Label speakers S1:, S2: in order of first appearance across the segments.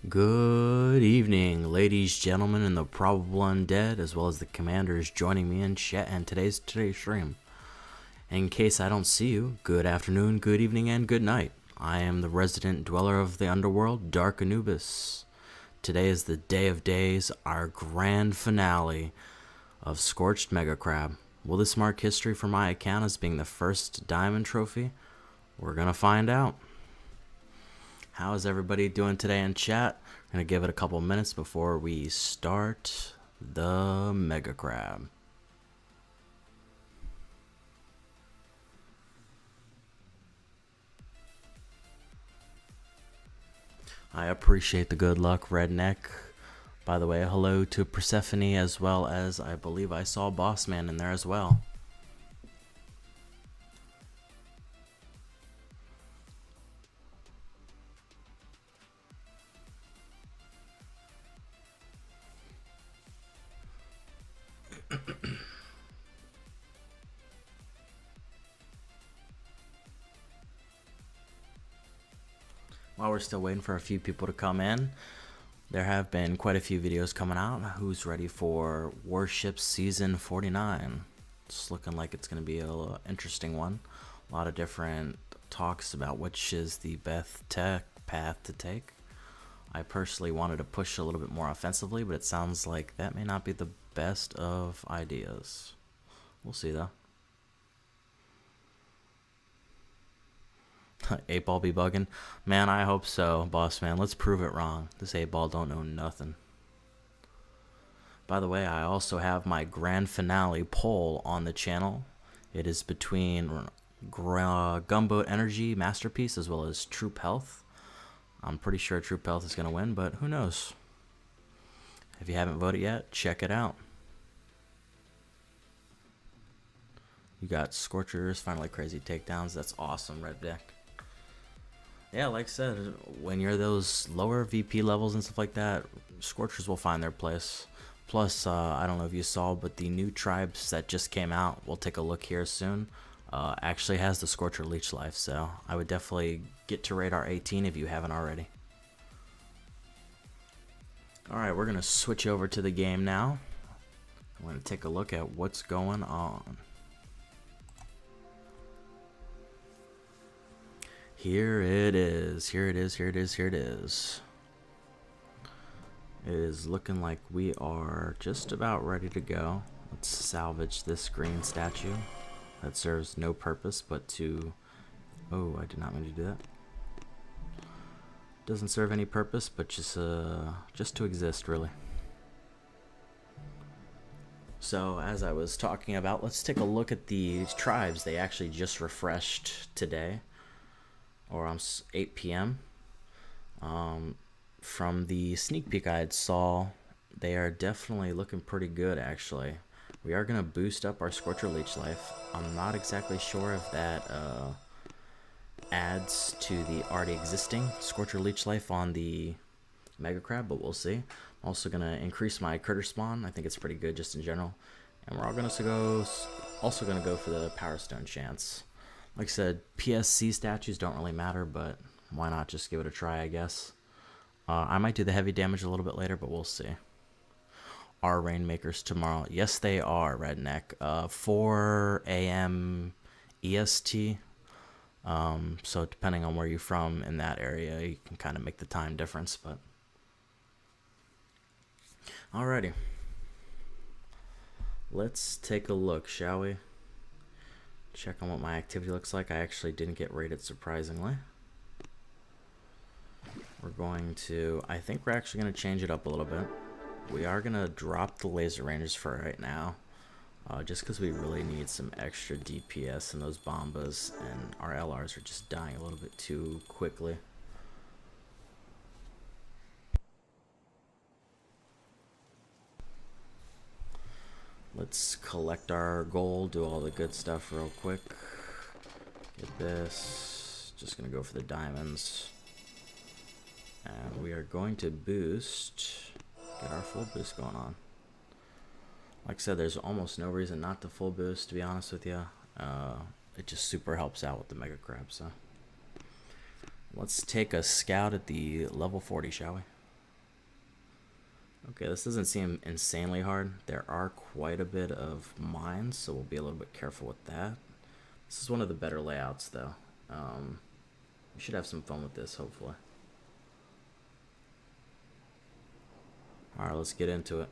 S1: Good evening, ladies, gentlemen, and the probable undead, as well as the commanders joining me in chat and today's stream. In case I don't see you, good afternoon, good evening, and good night. I am the resident dweller of the underworld, Dark Anubis. Today is the day of days, our grand finale of Scorched Mega Crab. Will this mark history for my account as being the first diamond trophy? We're gonna find out. How is everybody doing today in chat? I'm going to give it a couple minutes before we start the Mega Crab. I appreciate the good luck, Redneck. By the way, hello to Persephone, as well as I believe I saw Bossman in there as well. While we're still waiting for a few people to come in, there have been quite a few videos coming out. Who's ready for Warships Season 49? It's looking like it's going to be a little interesting one. A lot of different talks about which is the best path to take. I personally wanted to push a little bit more offensively, but it sounds like that may not be the best of ideas. We'll see though. 8-ball be bugging? Man, I hope so, boss man. Let's prove it wrong. This 8-ball don't know nothing. By the way, I also have my grand finale poll on the channel. It is between Gumboat Energy Masterpiece as well as Troop Health. I'm pretty sure Troop Health is going to win, but who knows? If you haven't voted yet, check it out. You got Scorchers, finally crazy takedowns. That's awesome, Red Deck. Yeah, like I said, when you're those lower VP levels and stuff like that, Scorchers will find their place. Plus, I don't know if you saw, but the new tribes that just came out, we'll take a look here soon, actually has the Scorcher Leech Life, so I would definitely get to Radar 18 if you haven't already. Alright, we're going to switch over to the game now. I'm going to take a look at what's going on. Here it is, here it is, here it is, here it is. It is looking like we are just about ready to go. Let's salvage this green statue that serves no purpose but to... Oh, I did not mean to do that. Doesn't serve any purpose but just to exist, really. So, as I was talking about, let's take a look at these tribes. They actually just refreshed today, or on 8 p.m. From the sneak peek I had saw, they are definitely looking pretty good, actually. We are going to boost up our Scorcher Leech Life. I'm not exactly sure if that adds to the already existing Scorcher Leech Life on the Mega Crab, but we'll see. I'm also going to increase my critter spawn. I think it's pretty good just in general. And we're all going to go for the Power Stone chance. Like I said, PSC statues don't really matter, but why not just give it a try, I guess. I might do the heavy damage a little bit later, but we'll see. Are Rainmakers tomorrow? Yes, they are, Redneck. 4 a.m. EST. So depending on where you're from in that area, you can kind of make the time difference, but... Alrighty. Let's take a look, shall we? Check on what my activity looks like. I actually didn't get rated, surprisingly. We're going to... I think we're actually going to change it up a little bit. We are going to drop the laser rangers for right now. Just because we really need some extra DPS in those bombas, and our LRs are just dying a little bit too quickly. Let's collect our gold, do all the good stuff real quick. Get this. Just going to go for the diamonds. And we are going to boost, get our full boost going on. Like I said, there's almost no reason not to full boost, to be honest with you. It just super helps out with the Mega Crab, so. Let's take a scout at the level 40, shall we? Okay, this doesn't seem insanely hard. There are quite a bit of mines, so we'll be a little bit careful with that. This is one of the better layouts, though. We should have some fun with this, hopefully. Alright, let's get into it.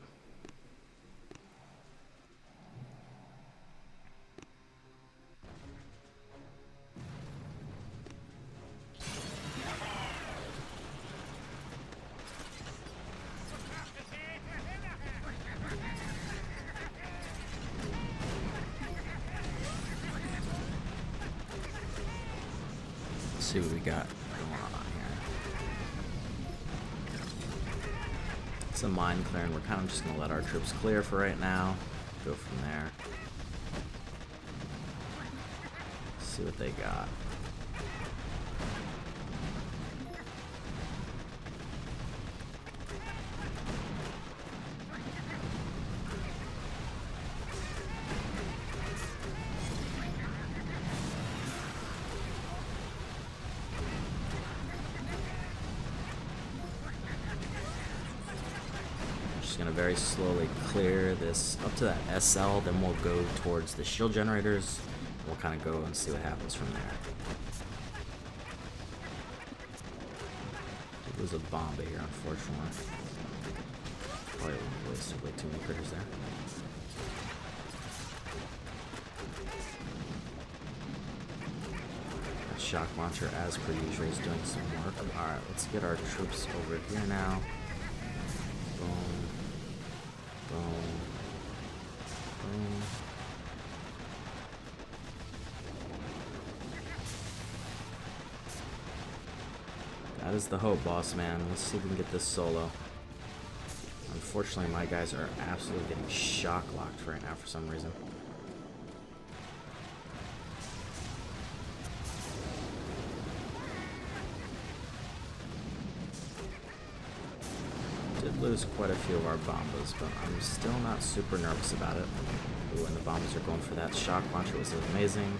S1: See what we got going on here. It's a mine clearing. We're kind of just going to let our troops clear for right now. Go from there. See what they got. Gonna very slowly clear this up to that SL, then we'll go towards the shield generators. We'll kind of go and see what happens from there. It was a bomb here, unfortunately. Probably wasted way too many critters there. That shock launcher, as per usual, is doing some work. Alright, let's get our troops over here now. Boom. Boom. Boom. That is the hope, boss man. Let's see if we can get this solo. Unfortunately, my guys are absolutely getting shock locked right now for some reason. Lose quite a few of our bombas, but I'm still not super nervous about it. Ooh, and the bombas are going for that shock launcher, was amazing.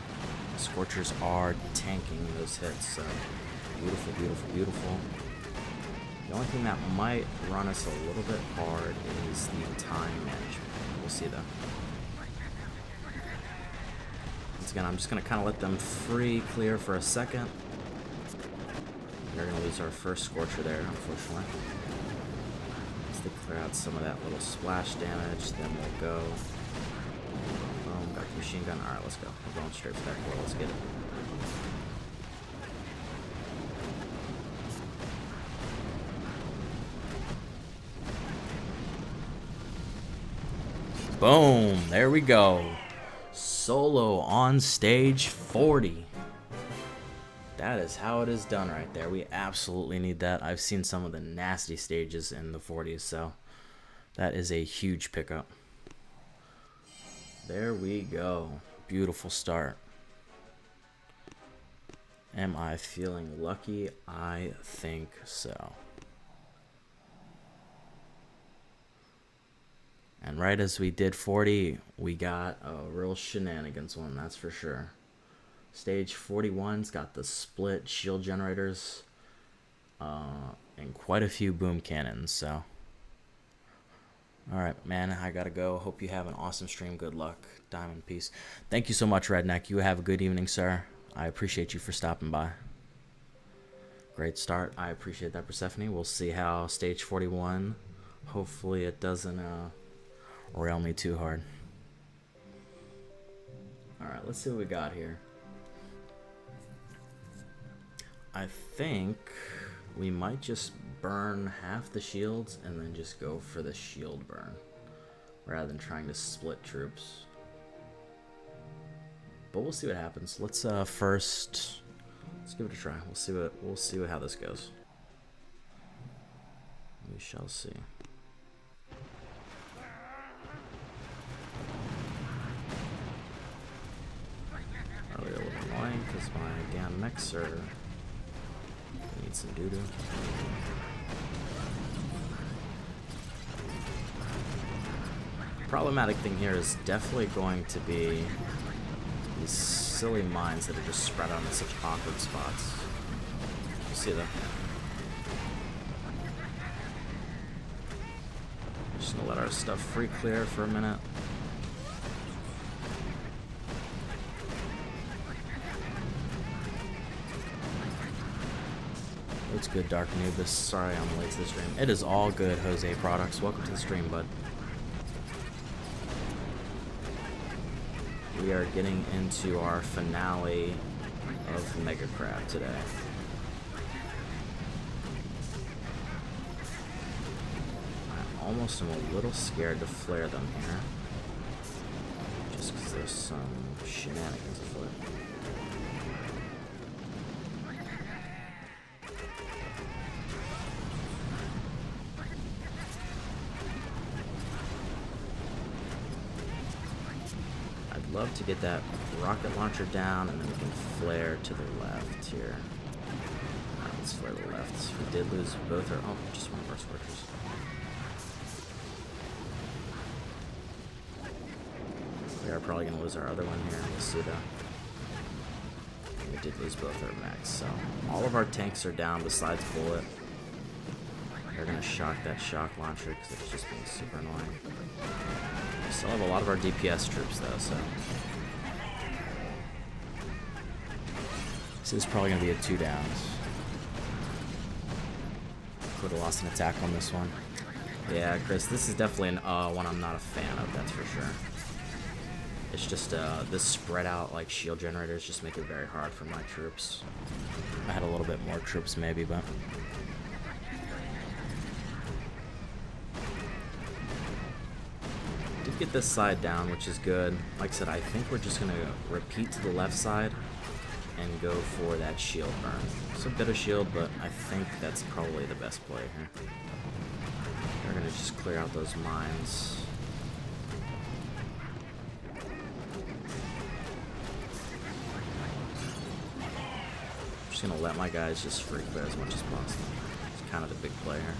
S1: The Scorchers are tanking those hits, so beautiful, beautiful, beautiful. The only thing that might run us a little bit hard is the time management. We'll see though. Once again, I'm just going to kind of let them free clear for a second. They're going to lose our first Scorcher there, unfortunately. To clear out some of that little splash damage, then we'll go. Boom, got the machine gun. Alright, let's go. We're going straight for that core. Let's get it. Boom, there we go. Solo on stage 40. That is how it is done right there. We absolutely need that. I've seen some of the nasty stages in the 40s, so that is a huge pickup. There we go. Beautiful start. Am I feeling lucky? I think so. And right as we did 40, we got a real shenanigans one, that's for sure. Stage 41's got the split shield generators and quite a few boom cannons, so. Alright, man, I gotta go. Hope you have an awesome stream. Good luck. Diamond peace. Thank you so much, Redneck. You have a good evening, sir. I appreciate you for stopping by. Great start. I appreciate that, Persephone. We'll see how stage 41, hopefully it doesn't rail me too hard. Alright, let's see what we got here. I think we might just burn half the shields and then just go for the shield burn rather than trying to split troops. But we'll see what happens. Let's first let's give it a try. We'll see how this goes. We shall see. Probably a little annoying because my damn mechs are need some doo-doo. Problematic thing here is definitely going to be these silly mines that are just spread out in such awkward spots. You see them? Just gonna let our stuff free clear for a minute. What's good, Dark Anubis? Sorry I'm late to the stream. It is all good, Jose Products. Welcome to the stream, bud. We are getting into our finale of Mega Crab today. I almost am a little scared to flare them here, just because there's some shenanigans afoot. Love to get that rocket launcher down, and then we can flare to the left here. Alright, let's flare to the left. We did lose both our... Oh, just one of our Scorchers. We are probably going to lose our other one here. We'll see though. We did lose both our mechs, so all of our tanks are down besides Bullet. They're going to shock that shock launcher because it's just being super annoying. We still have a lot of our DPS troops though, so this is probably going to be a 2 downs. Could have lost an attack on this one. Yeah, Chris, this is definitely one I'm not a fan of, that's for sure. It's just this spread out like shield generators just make it very hard for my troops. I had a little bit more troops maybe, but did get this side down, which is good. Like I said, I think we're just gonna repeat to the left side and go for that shield burn. It's a bit of shield, but I think that's probably the best play here. We're gonna just clear out those mines. Just gonna let my guys just free clear as much as possible. It's kind of the big play here.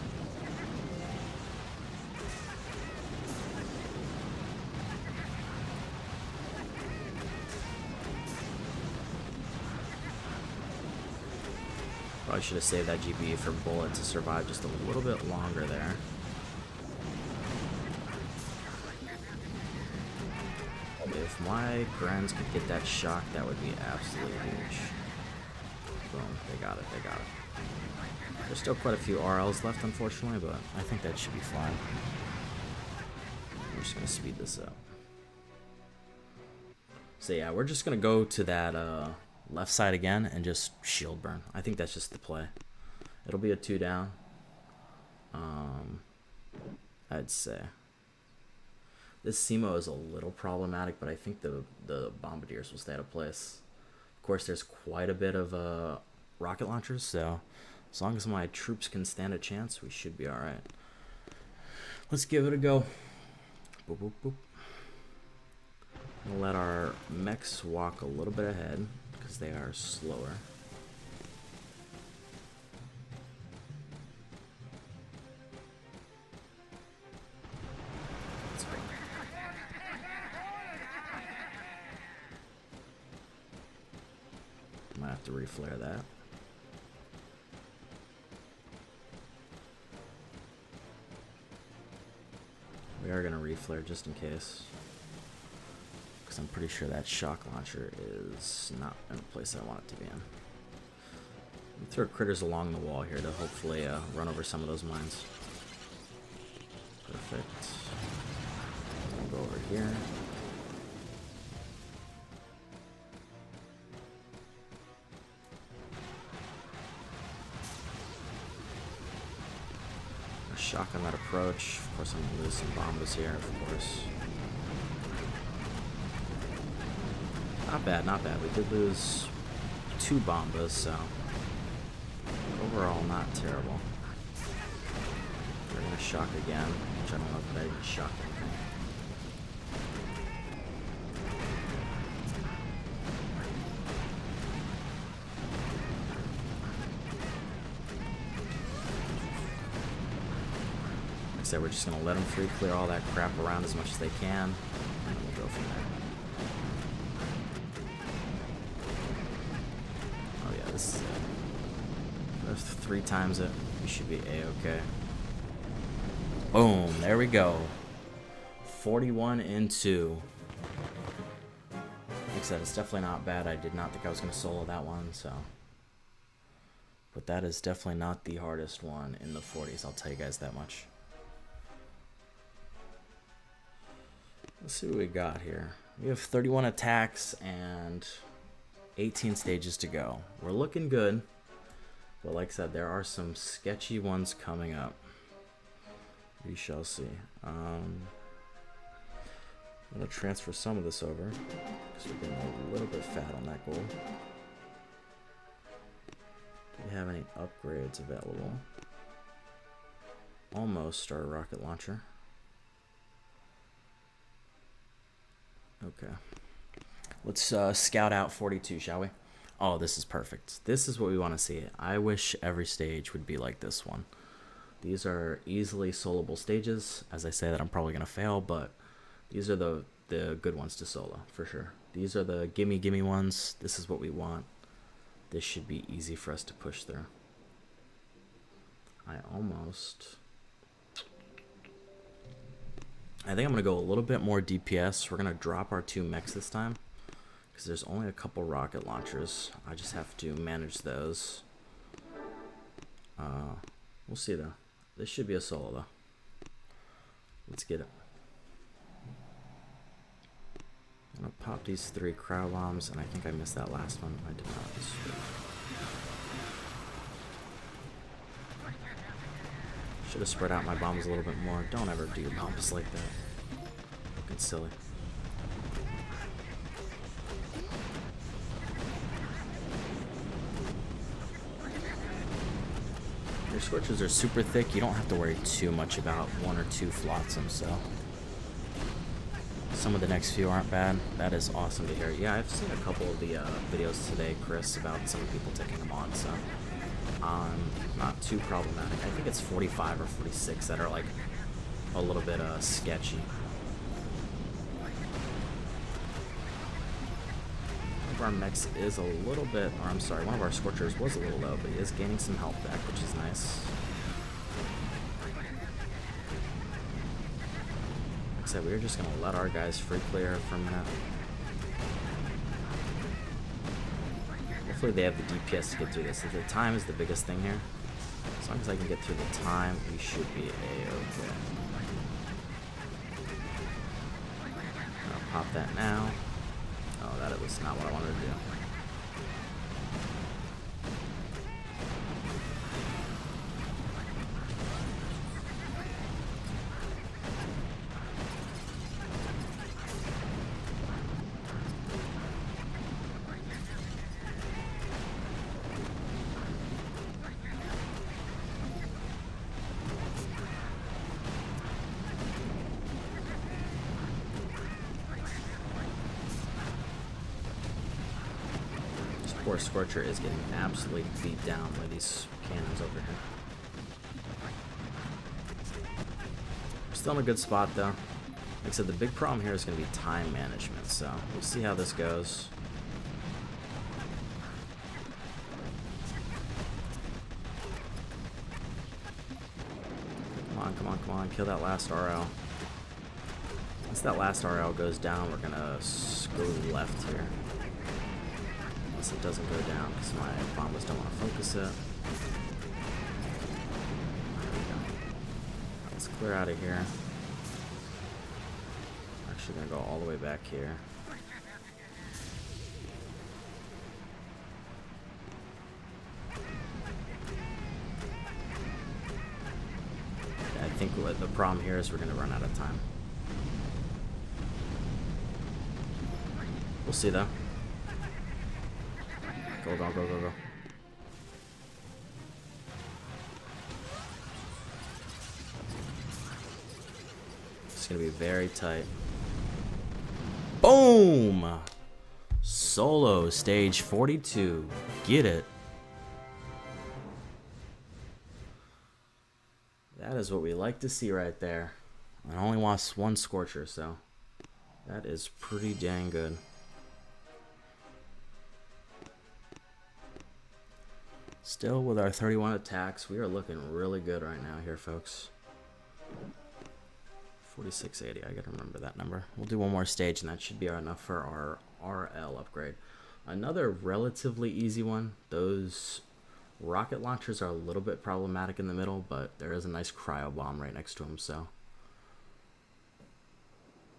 S1: Probably should have saved that GPE for Bullet to survive just a little bit longer there. If my Grens could get that shock, that would be absolutely huge. Boom, they got it, they got it. There's still quite a few RLs left, unfortunately, but I think that should be fine. We're just going to speed this up. So yeah, we're just going to go to that left side again and just shield burn. I think that's just the play. It'll be a 2 down. I'd say. This SEMO is a little problematic, but I think the Bombardiers will stay out of place. Of course, there's quite a bit of rocket launchers, so as long as my troops can stand a chance, we should be alright. Let's give it a go. Boop, boop, boop. We'll let our mechs walk a little bit ahead, because they are slower. Might have to reflare that. We are going to reflare just in case, because I'm pretty sure that shock launcher is not in the place I want it to be in. We throw critters along the wall here to hopefully run over some of those mines. Perfect. We'll go over here. Shock on that approach. Of course, I'm gonna lose some bombas here, of course. Not bad, not bad. We did lose 2 bombas, so overall not terrible. We're gonna shock again, which I don't know if I even shocked anything. So we're just going to let them free clear all that crap around as much as they can, and then we'll go from there. Oh yeah, this is it. If 3 times it, we should be A-okay. Boom, there we go. 41 and 2. Like I said, it's definitely not bad. I did not think I was going to solo that one, so. But that is definitely not the hardest one in the 40s, I'll tell you guys that much. Let's see what we got here. We have 31 attacks and 18 stages to go. We're looking good. But like I said, there are some sketchy ones coming up. We shall see. I'm going to transfer some of this over because we're getting a little bit fat on that gold. Do we have any upgrades available? Almost our rocket launcher. Okay. Let's scout out 42, shall we? Oh, this is perfect. This is what we want to see. I wish every stage would be like this one. These are easily soloable stages. As I say that, I'm probably going to fail, but these are the good ones to solo, for sure. These are the gimme ones. This is what we want. This should be easy for us to push through. I think I'm going to go a little bit more DPS. We're going to drop our 2 mechs this time because there's only a couple rocket launchers. I just have to manage those. We'll see though. This should be a solo though. Let's get it. I'm going to pop these 3 cryo bombs, and I think I missed that last one. I did not. Should have spread out my bombs a little bit more. Don't ever do bombs like that. Looking silly. Your Scorches are super thick. You don't have to worry too much about 1 or 2 flotsam, so. Some of the next few aren't bad. That is awesome to hear. Yeah, I've seen a couple of the videos today, Chris, about some people taking them on, so. Not too problematic. I think it's 45 or 46 that are like a little bit sketchy. One of our mechs is a little bit, or I'm sorry, one of our Scorchers was a little low, but he is gaining some health back, which is nice. Like I said, we were just going to let our guys free clear for a minute. Hopefully they have the DPS to get through this. The time is the biggest thing here. As long as I can get through the time, we should be a-okay. I'll pop that now. Oh, that was not what I wanted to do. Poor Scorcher is getting absolutely beat down by these cannons over here. We're still in a good spot though. Like I said, the big problem here is going to be time management, so we'll see how this goes. Come on, come on, come on, kill that last RL. Once that last RL goes down, we're going to go left here. Unless it doesn't go down because my bombers don't want to focus it. There we go. Let's clear out of here. I'm actually going to go all the way back here. I think what the problem here is we're going to run out of time. We'll see though. Go, go, go, go, go. It's going to be very tight. Boom! Solo stage 42. Get it. That is what we like to see right there. I only lost 1 Scorcher, so that is pretty dang good. Still with our 31 attacks, we are looking really good right now here, folks. 4680, I gotta remember that number. We'll do one more stage and that should be enough for our RL upgrade. Another relatively easy one. Those rocket launchers are a little bit problematic in the middle, but there is a nice cryo bomb right next to them, so.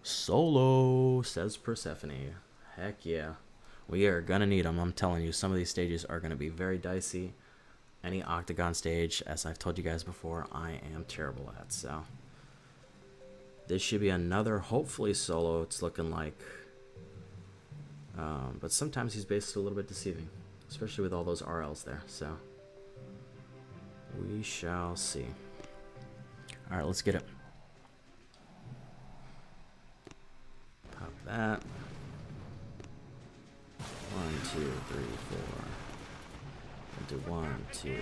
S1: Solo, says Persephone. Heck yeah. We are gonna need them, I'm telling you. Some of these stages are gonna be very dicey. Any octagon stage, as I've told you guys before, I am terrible at, so. This should be another, hopefully, solo, it's looking like. But sometimes he's basically a little bit deceiving, especially with all those RLs there, so. We shall see. Alright, let's get it. Pop that. 1, 2, 3, 4. We'll do 1, 2, 3, 4.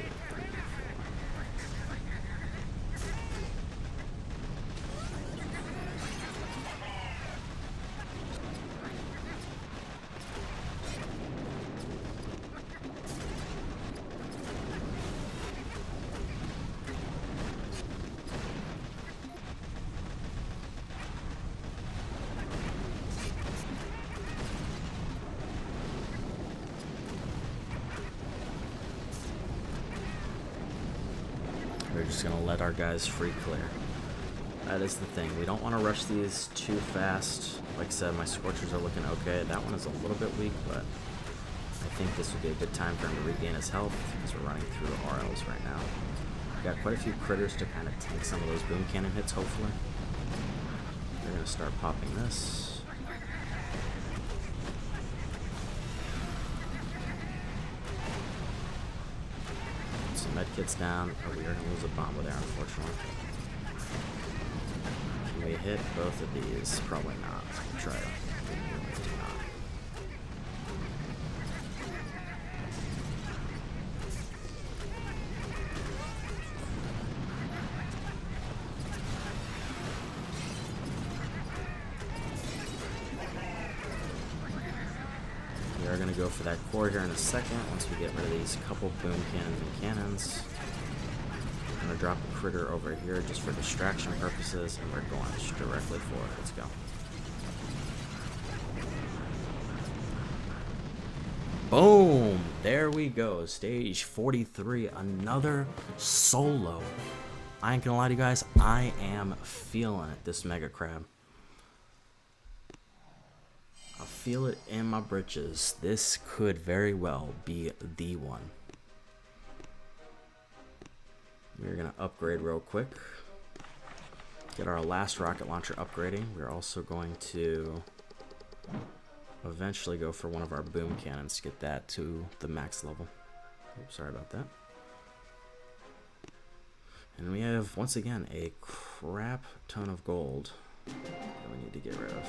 S1: We're just going to let our guys free clear. That is the thing. We don't want to rush these too fast. Like I said, my Scorchers are looking okay. That one is a little bit weak, but I think this would be a good time for him to regain his health because we're running through RLs right now. We've got quite a few critters to kind of tank some of those boom cannon hits, hopefully. We're going to start popping this. Medkit's down. Oh, we are going to lose a bomber there, unfortunately. Can we hit both of these? Probably not. Try it. We do not. We are going to go for that core here in a second once we get rid of these couple boom cannons and cannons. I'm going to drop a critter over here just for distraction purposes, and we're going directly for it. Let's go. Boom! There we go. Stage 43. Another solo. I ain't gonna lie to you guys. I am feeling it, this Mega Crab. I feel it in my britches. This could very well be the one. We're gonna upgrade real quick. Get our last rocket launcher upgrading. We're also going to eventually go for one of our boom cannons to get that to the max level. Oops, sorry about that. And we have, once again, a crap ton of gold that we need to get rid of.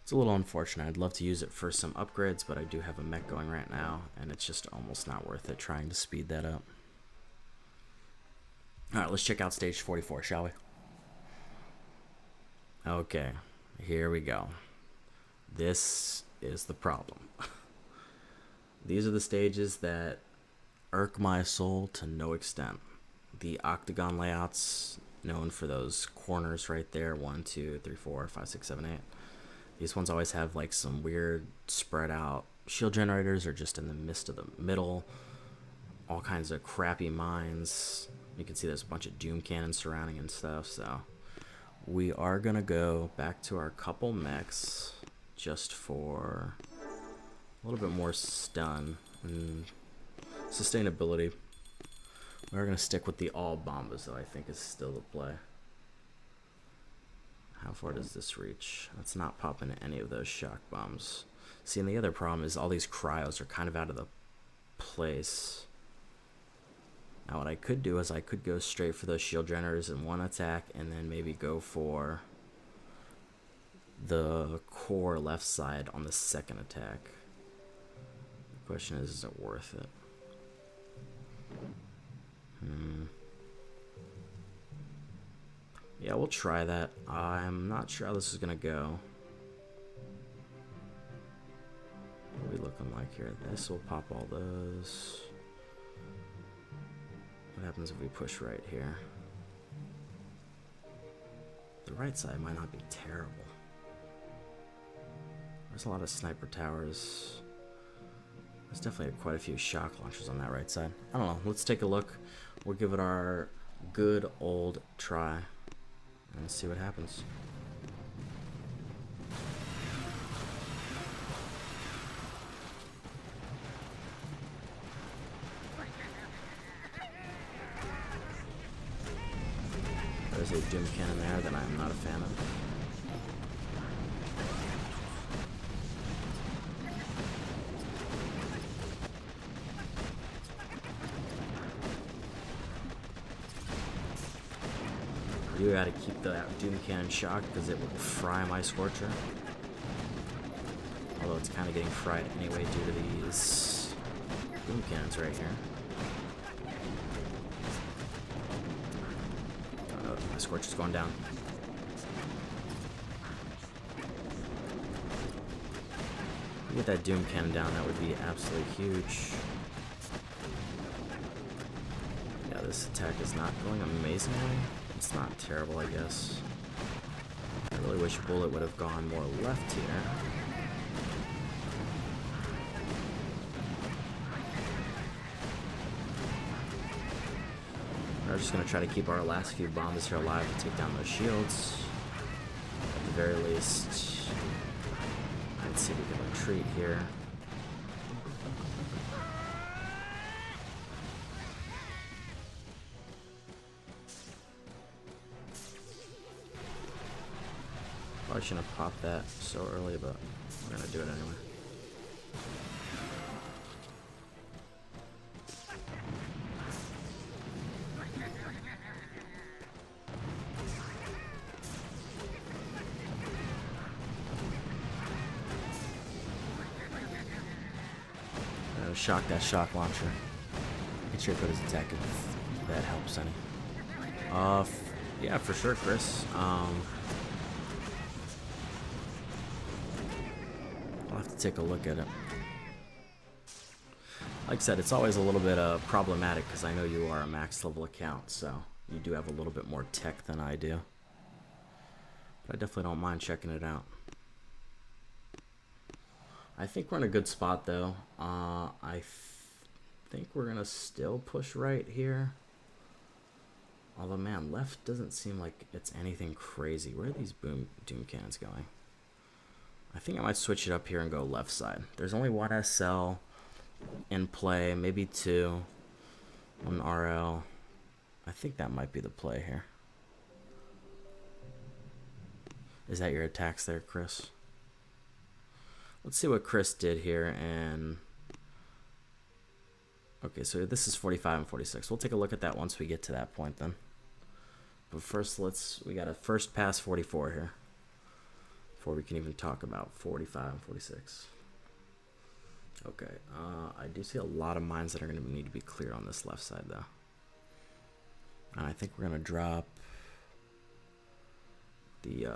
S1: It's a little unfortunate. I'd love to use it for some upgrades, but I do have a mech going right now, and it's just almost not worth it trying to speed that up. Alright, let's check out stage 44, shall we? Okay, here we go. This is the problem. These are the stages that irk my soul to no extent. The octagon layouts, known for those corners right there, 1, 2, 3, 4, 5, 6, 7, 8. These ones always have like some weird spread out shield generators or just in the midst of the middle. All kinds of crappy mines. You can see there's a bunch of doom cannons surrounding and stuff. So we are going to go back to our couple mechs just for a little bit more stun and sustainability. We're going to stick with the all bombas though, I think is still the play. How far does this reach? Let's not pop into any of those shock bombs. See, and the other problem is all these cryos are kind of out of the place. Now what I could do is I could go straight for those shield generators in one attack and then maybe go for the core left side on the second attack. The question is it worth it? Yeah, we'll try that. I'm not sure how this is gonna go. What are we looking like here? This will pop all those. What happens if we push right here? The right side might not be terrible. There's a lot of sniper towers. There's definitely quite a few shock launchers on that right side. I don't know. Let's take a look. We'll give it our good old try and see what happens. There's a Doom Cannon there that I'm not a fan of. You gotta keep the Doom Cannon shocked because it will fry my Scorcher. Although it's kind of getting fried anyway due to these Doom Cannons right here. Oh, my Scorcher's going down. Get that Doom Cannon down, that would be absolutely huge. Yeah, this attack is not going amazingly. It's not terrible, I guess. I really wish Bullet would have gone more left here. We're just going to try to keep our last few bombs here alive to take down those shields. At the very least, let's see if we can retreat here. Probably shouldn't have popped that so early, but we're gonna do it anyway. Shock that shock launcher. Get sure to put his attack if that helps any. Yeah, for sure, Chris. I'll have to take a look at it. Like I said, it's always a little bit problematic because I know you are a max level account, so you do have a little bit more tech than I do. But I definitely don't mind checking it out. I think we're in a good spot though. I think we're gonna still push right here. Although man, left doesn't seem like it's anything crazy. Where are these Doom Cannons going? I think I might switch it up here and go left side. There's only one SL in play, maybe two. One RL. I think that might be the play here. Is that your attacks there, Chris? Let's see what Chris did here, and okay, so this is 45 and 46. We'll take a look at that once we get to that point then. But first, we got to first pass 44 here before we can even talk about 45 and 46. Okay, I do see a lot of mines that are going to need to be cleared on this left side though. And I think we're going to drop the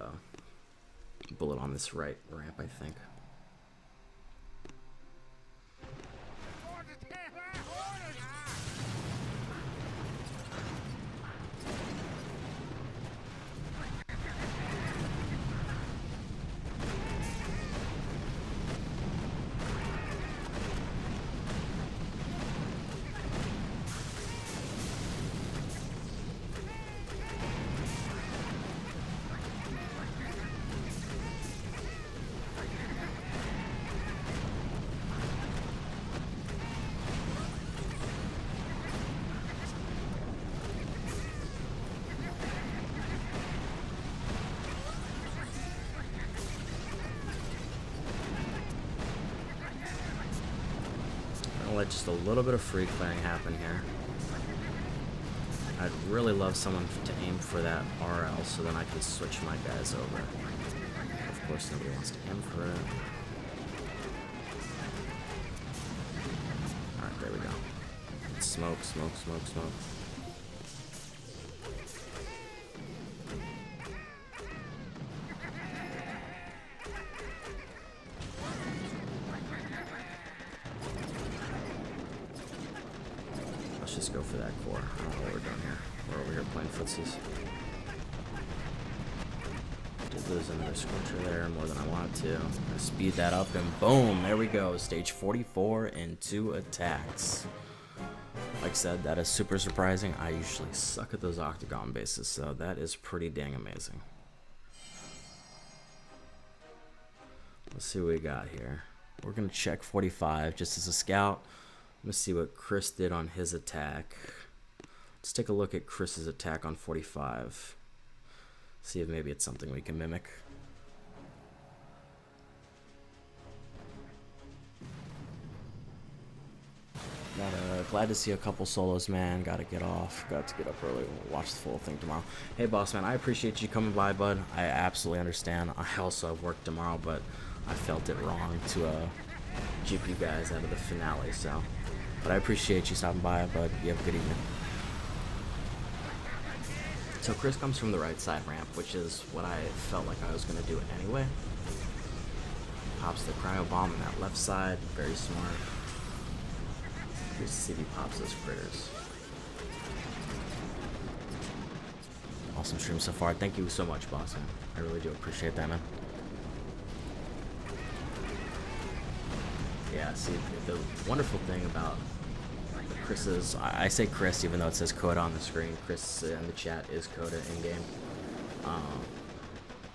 S1: bullet on this right ramp, I think. Let just a little bit of free clearing happen here. I'd really love someone to aim for that RL so then I could switch my guys over. Of course, nobody wants to aim for it. Alright, there we go. Smoke, smoke, smoke, smoke. let's just go for that core. I don't know what we're doing here. We're over here playing footsies. Did lose another Scorcher there, more than I wanted to. Gonna speed that up, and boom, there we go. Stage 44 and 2 attacks. Like I said, that is super surprising. I usually suck at those octagon bases, so that is pretty dang amazing. Let's see what we got here. We're gonna check 45 just as a scout. Let's see what Chris did on his attack. Let's take a look at Chris's attack on 45. See if maybe it's something we can mimic. Glad to see a couple solos, man. Gotta get off. Got to get up early. We'll watch the full thing tomorrow. Hey, boss man, I appreciate you coming by, bud. I absolutely understand. I also have work tomorrow, but I felt it wrong to jeep you guys out of the finale, so. But I appreciate you stopping by, bud. You have a good evening. So Chris comes from the right side ramp, which is what I felt like I was going to do anyway. Pops the cryo bomb on that left side. Very smart. Here's to see if he pops those critters. Awesome stream so far. Thank you so much, boss man. I really do appreciate that, man. Yeah, see, the wonderful thing about Chris's, I say Chris even though it says Coda on the screen. Chris in the chat is Coda in-game.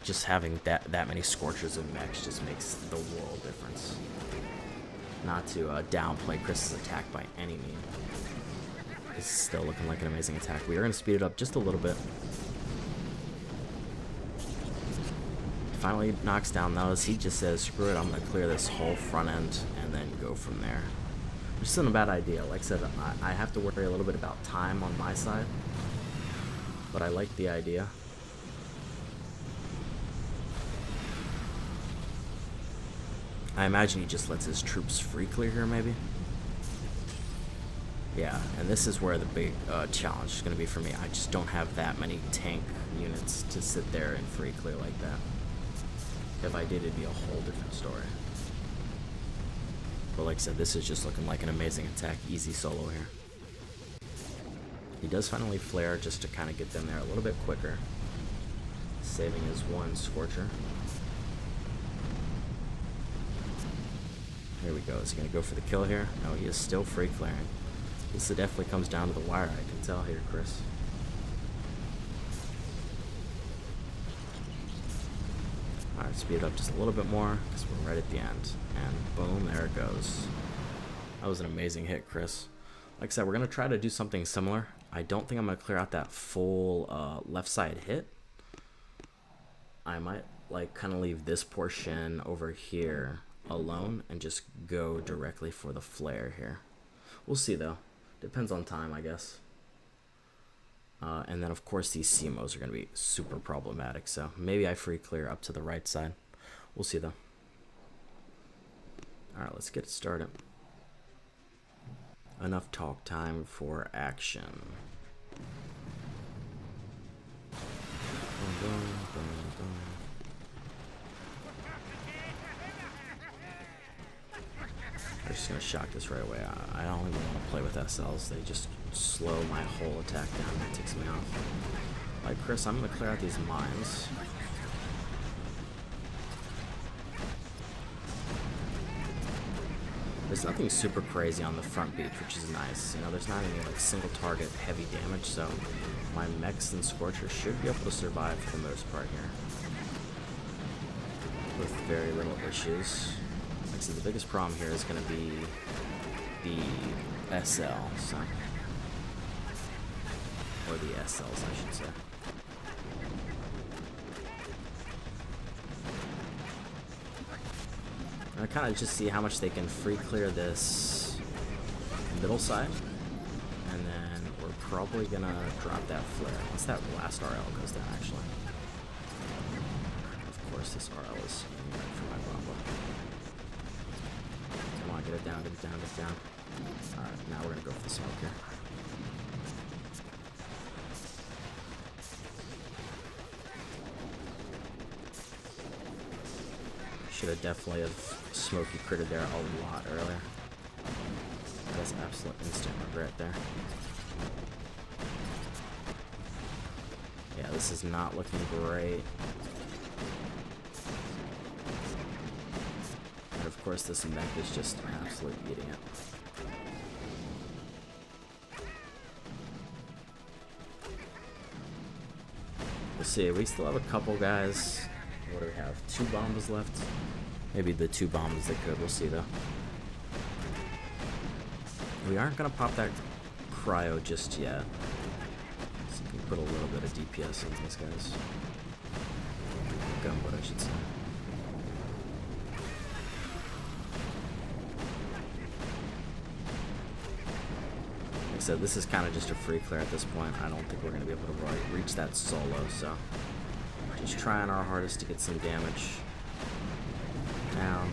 S1: Just having that many Scorchers and mechs just makes the world difference. Not to downplay Chris's attack by any means. It's still looking like an amazing attack. We are going to speed it up just a little bit. Finally knocks down those. He just says, screw it, I'm going to clear this whole front end and then go from there. Which isn't a bad idea. Like I said, I have to worry a little bit about time on my side. But I like the idea. I imagine he just lets his troops free clear here, maybe? Yeah, and this is where the big challenge is going to be for me. I just don't have that many tank units to sit there and free clear like that. If I did, it'd be a whole different story. But like I said, this is just looking like an amazing attack. Easy solo here. He does finally flare just to kind of get them there a little bit quicker. Saving his one Scorcher. Here we go. Is he going to go for the kill here? No, he is still free clearing. This definitely comes down to the wire, I can tell here, Chris. Alright, speed it up just a little bit more, because we're right at the end. And boom, there it goes. That was an amazing hit, Chris. Like I said, we're going to try to do something similar. I don't think I'm going to clear out that full left side hit. I might, like, kind of leave this portion over here alone and just go directly for the flare here. We'll see, though. Depends on time, I guess. And then, of course, these CMOs are going to be super problematic, so maybe I free clear up to the right side. We'll see, though. Alright, let's get started. Enough talk time for action. Boom, boom, boom, boom. I'm just going to shock this right away. I don't even want to play with SLs. They just slow my whole attack down. That ticks me off. Like, Chris, I'm going to clear out these mines. There's nothing super crazy on the front beach, which is nice. You know, there's not any, like, single target heavy damage, so my mechs and Scorchers should be able to survive for the most part here. With very little issues. So the biggest problem here is going to be the SL, so, or the SLs, I should say. I kind of just see how much they can free clear this middle side, and then we're probably going to drop that flare once that last RL goes down, actually. Of course, this RL is right for my problem. Come on, get it down, get it down, get it down. Alright, now we're going to go for the smoke here. Should have definitely have Smokey critted there a lot earlier. That's absolute instant regret there. Yeah, this is not looking great. And of course this mech is just absolutely eating it. We'll see, we still have a couple guys. What do we have? 2 bombs left? Maybe the 2 bombs they could, we'll see though. We aren't gonna pop that cryo just yet. So we can put a little bit of DPS into these guys. Gunboat, I should say. Like I said, this is kind of just a free clear at this point. I don't think we're gonna be able to reach that solo, so just trying our hardest to get some damage down.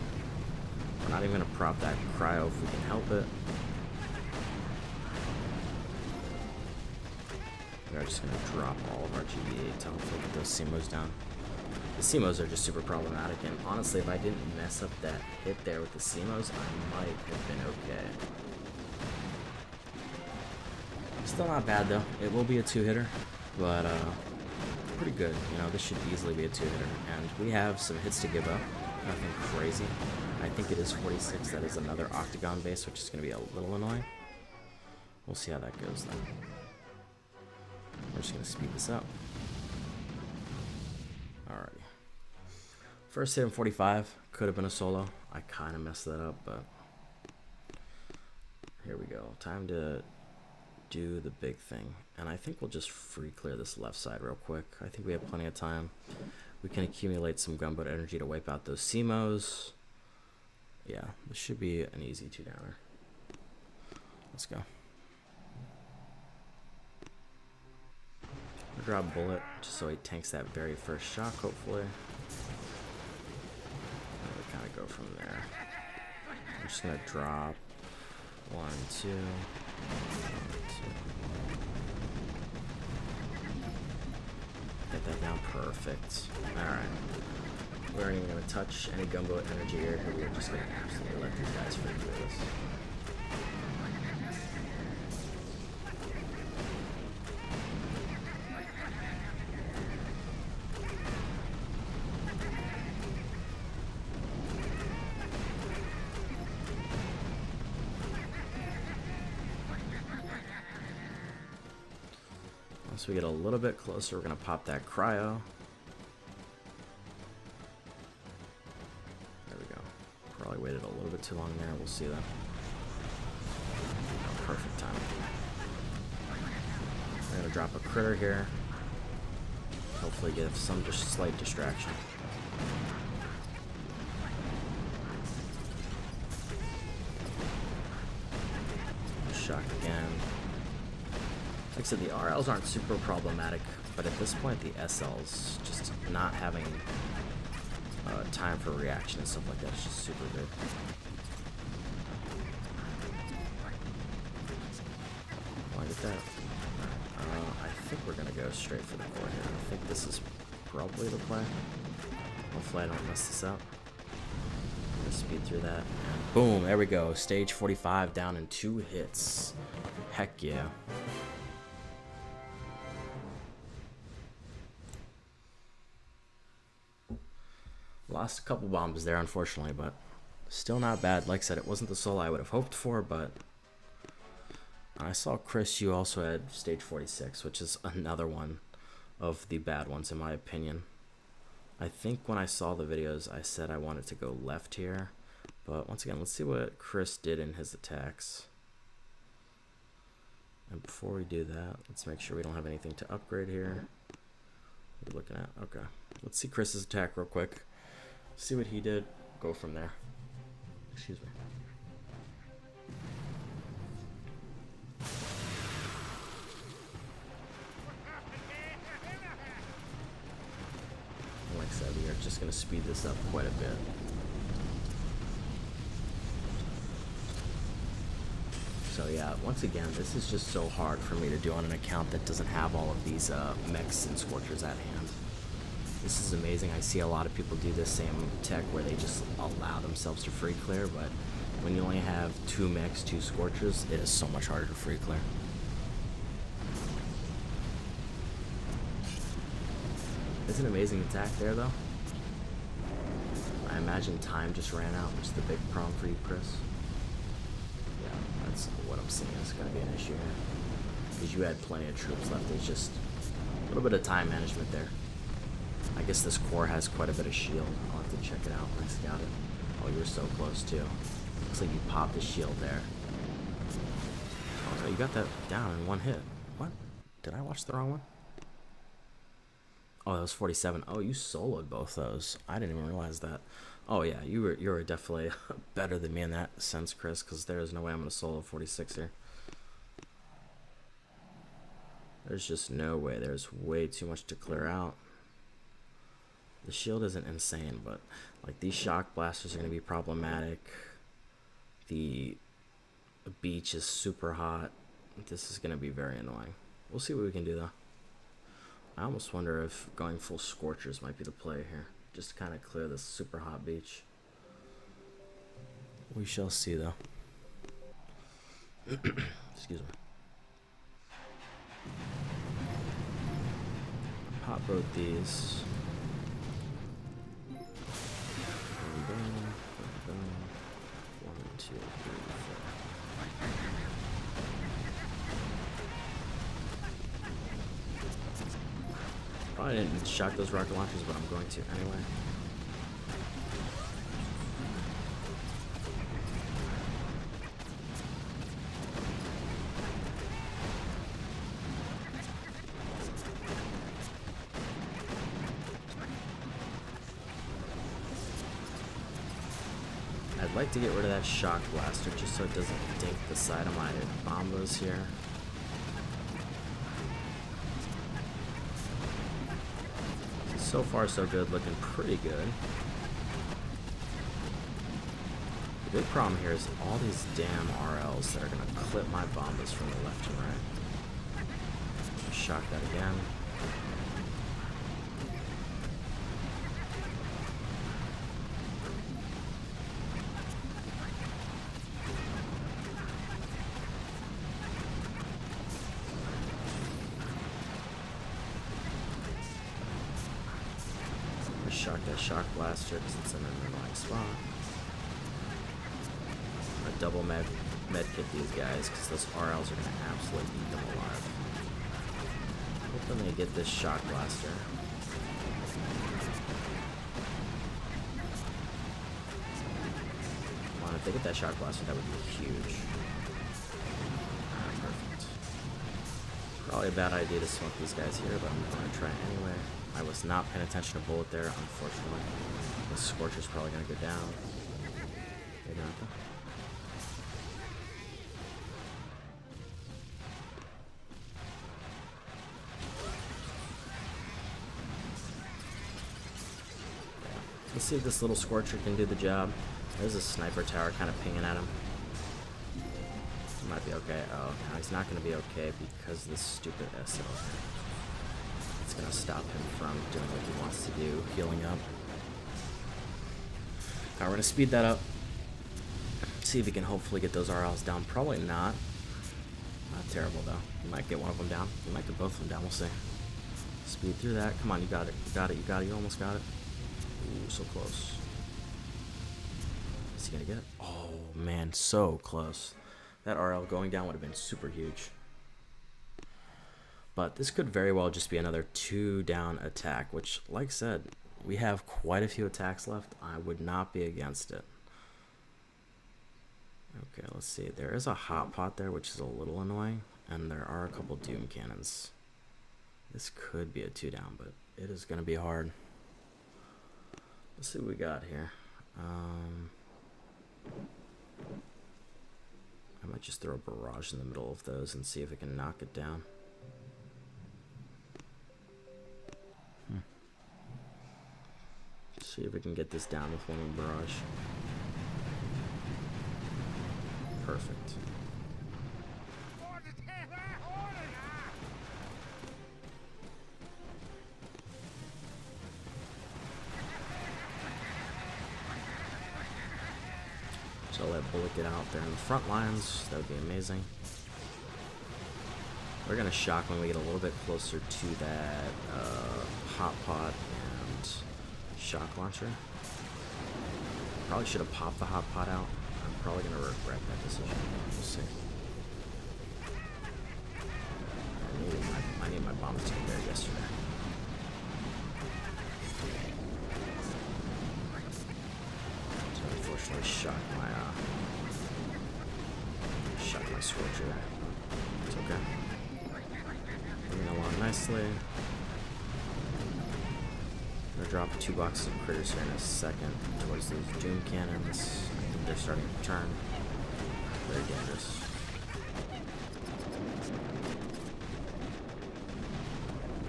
S1: We're not even gonna prop that cryo if we can help it. We're just going to drop all of our GBA to hopefully get those CMOs down. The CMOs are just super problematic, and honestly, if I didn't mess up that hit there with the CMOs, I might have been okay. Still not bad though. It will be a 2-hitter, but pretty good. You know, this should easily be a 2-hitter, and we have some hits to give up. Nothing crazy. I think it is 46. That is another octagon base, which is going to be a little annoying. We'll see how that goes then. We're just going to speed this up. Alrighty. First hit in 45. Could have been a solo. I kind of messed that up, but here we go. Time to do the big thing. And I think we'll just free clear this left side real quick. I think we have plenty of time. We can accumulate some gunboat energy to wipe out those CMOs. Yeah, this should be an easy 2-downer. Let's go. Drop bullet just so he tanks that very first shock, hopefully. And we kind of go from there. I'm just gonna drop 1, 2, 1, 2. Get that down, perfect. Alright. We aren't even gonna touch any gunboat energy here. We're just gonna absolutely let these guys free through this. Once we get a little bit closer, we're going to pop that cryo. There we go. Probably waited a little bit too long there. We'll see that. Oh, perfect timing. We're going to drop a critter here. Hopefully get some just slight distraction. Shock again. Like I said, the RLs aren't super problematic, but at this point the SLs just not having time for reaction and stuff like that is just super good. Want to get that? I think we're gonna go straight for the core here. I think this is probably the play. Hopefully I don't mess this up. I'm gonna speed through that, and boom, there we go. Stage 45 down in 2 hits. Heck yeah. Lost a couple bombs there, unfortunately, but still not bad. Like I said, it wasn't the solo I would have hoped for, but I saw Chris, you also had stage 46, which is another one of the bad ones in my opinion. I think when I saw the videos, I said I wanted to go left here, but once again, let's see what Chris did in his attacks. And before we do that, let's make sure we don't have anything to upgrade here. What are we looking at? Okay, let's see Chris's attack real quick. See what he did, go from there. Excuse me. Like I said, we are just going to speed this up quite a bit. So yeah, once again, this is just so hard for me to do on an account that doesn't have all of these mechs and Scorchers at hand. This is amazing. I see a lot of people do the same tech where they just allow themselves to free clear, but when you only have 2 mechs, 2 Scorches, it is so much harder to free clear. It's an amazing attack there, though. I imagine time just ran out, which is the big problem for you, Chris. Yeah, that's what I'm seeing is going to be an issue here. Because you had plenty of troops left. It's just a little bit of time management there. I guess this core has quite a bit of shield. I'll have to check it out when I scout it. Oh, you were so close, too. Looks like you popped the shield there. Oh, no, you got that down in 1 hit. What? Did I watch the wrong one? Oh, that was 47. Oh, you soloed both those. I didn't even realize that. Oh, yeah, you were definitely better than me in that sense, Chris, because there's no way I'm going to solo 46 here. There's just no way. There's way too much to clear out. The shield isn't insane, but like these shock blasters are going to be problematic. The beach is super hot. This is going to be very annoying. We'll see what we can do, though. I almost wonder if going full Scorchers might be the play here, just to kind of clear this super hot beach. We shall see, though. Excuse me. Pop both these. Boom, boom, boom. 1, 2, 3, 4. Probably didn't shock those rocket launchers, but I'm going to anyway. I'd like to get rid of that shock blaster just so it doesn't dink the side of my bombos here. So far so good, looking pretty good. The big problem here is all these damn RLs that are going to clip my bombas from the left and right. Shock that again. Shock that shock blaster because it's in an annoying spot. I double med kit these guys because those RLs are going to absolutely eat them alive. Hoping they get this shock blaster. Come on, if they get that shock blaster, that would be huge. Perfect. Probably a bad idea to smoke these guys here, but I'm going to try anyway. I was not paying attention to bullet there, unfortunately. The Scorcher's probably going to go down. Maybe not though. Let's see if this little Scorcher can do the job. There's a sniper tower kind of pinging at him. He might be okay. Oh, no, he's not going to be okay because of this stupid SL. It's going to stop him from doing what he wants to do, healing up. Now we're going to speed that up. See if we can hopefully get those RLs down. Probably not. Not terrible, though. You might get one of them down. You might get both of them down. We'll see. Speed through that. Come on, you got it. You got it. You got it. You almost got it. Ooh, so close. Is he going to get it? Oh, man, so close. That RL going down would have been super huge. But this could very well just be another 2-down attack, which, like I said, we have quite a few attacks left. I would not be against it. Okay, let's see. There is a hot pot there, which is a little annoying, and there are a couple doom cannons. This could be a 2-down, but it is going to be hard. Let's see what we got here. I might just throw a barrage in the middle of those and see if it can knock it down. See if we can get this down with one barrage. Perfect. So I'll let bullet get out there in the front lines. That would be amazing. We're gonna shock when we get a little bit closer to that hot pot and shock launcher. Probably should have popped the hot pot out. I'm probably gonna regret that decision. We'll see. I need my bombs to get there yesterday. So unfortunately shocked my Scorched. It's okay. Moving along nicely. I'm gonna drop 2 boxes of critters here in a second towards those doom cannons. I think they're starting to turn. Very dangerous.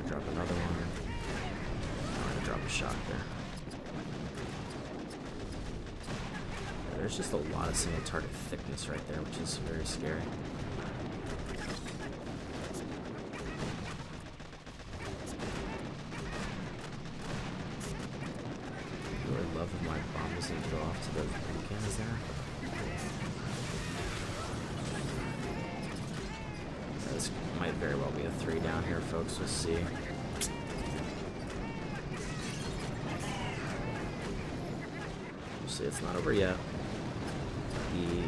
S1: Drop another one. I'm gonna drop a shot there. Yeah, there's just a lot of single target thickness right there, which is very scary. I really love if my bomb doesn't go off to those green cannons there. This might very well be a 3 down here, folks. We'll see. We'll see. It's not over yet. The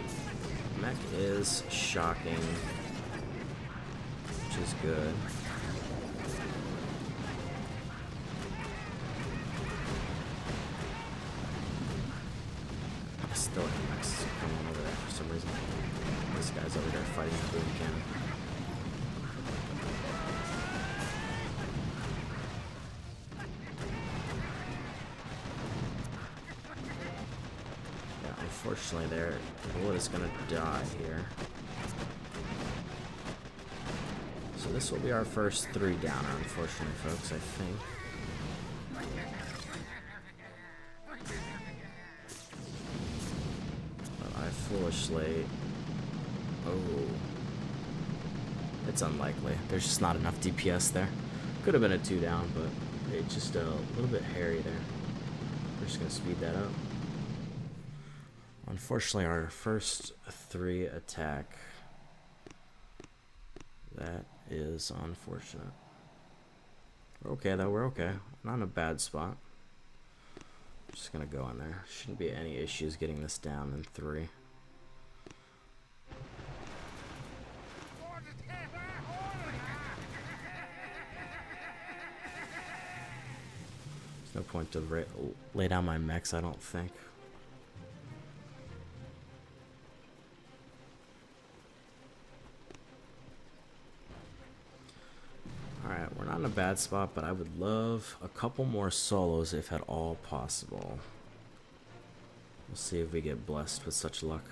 S1: mech is shocking, which is good. I still have mechs coming over there for some reason. This guy's over there fighting the boom cannon. Unfortunately, the bullet is going to die here. So this will be our first 3 downer, unfortunately, folks, I think. But I foolishly... Oh. It's unlikely. There's just not enough DPS there. Could have been a 2 down, but it's just a little bit hairy there. We're just going to speed that up. Unfortunately, our first 3 attack, that is unfortunate. We're okay though, we're okay. Not in a bad spot. Just gonna go in there. Shouldn't be any issues getting this down in 3. There's no point to lay down my mechs, I don't think. Alright, we're not in a bad spot, but I would love a couple more solos if at all possible. We'll see if we get blessed with such luck.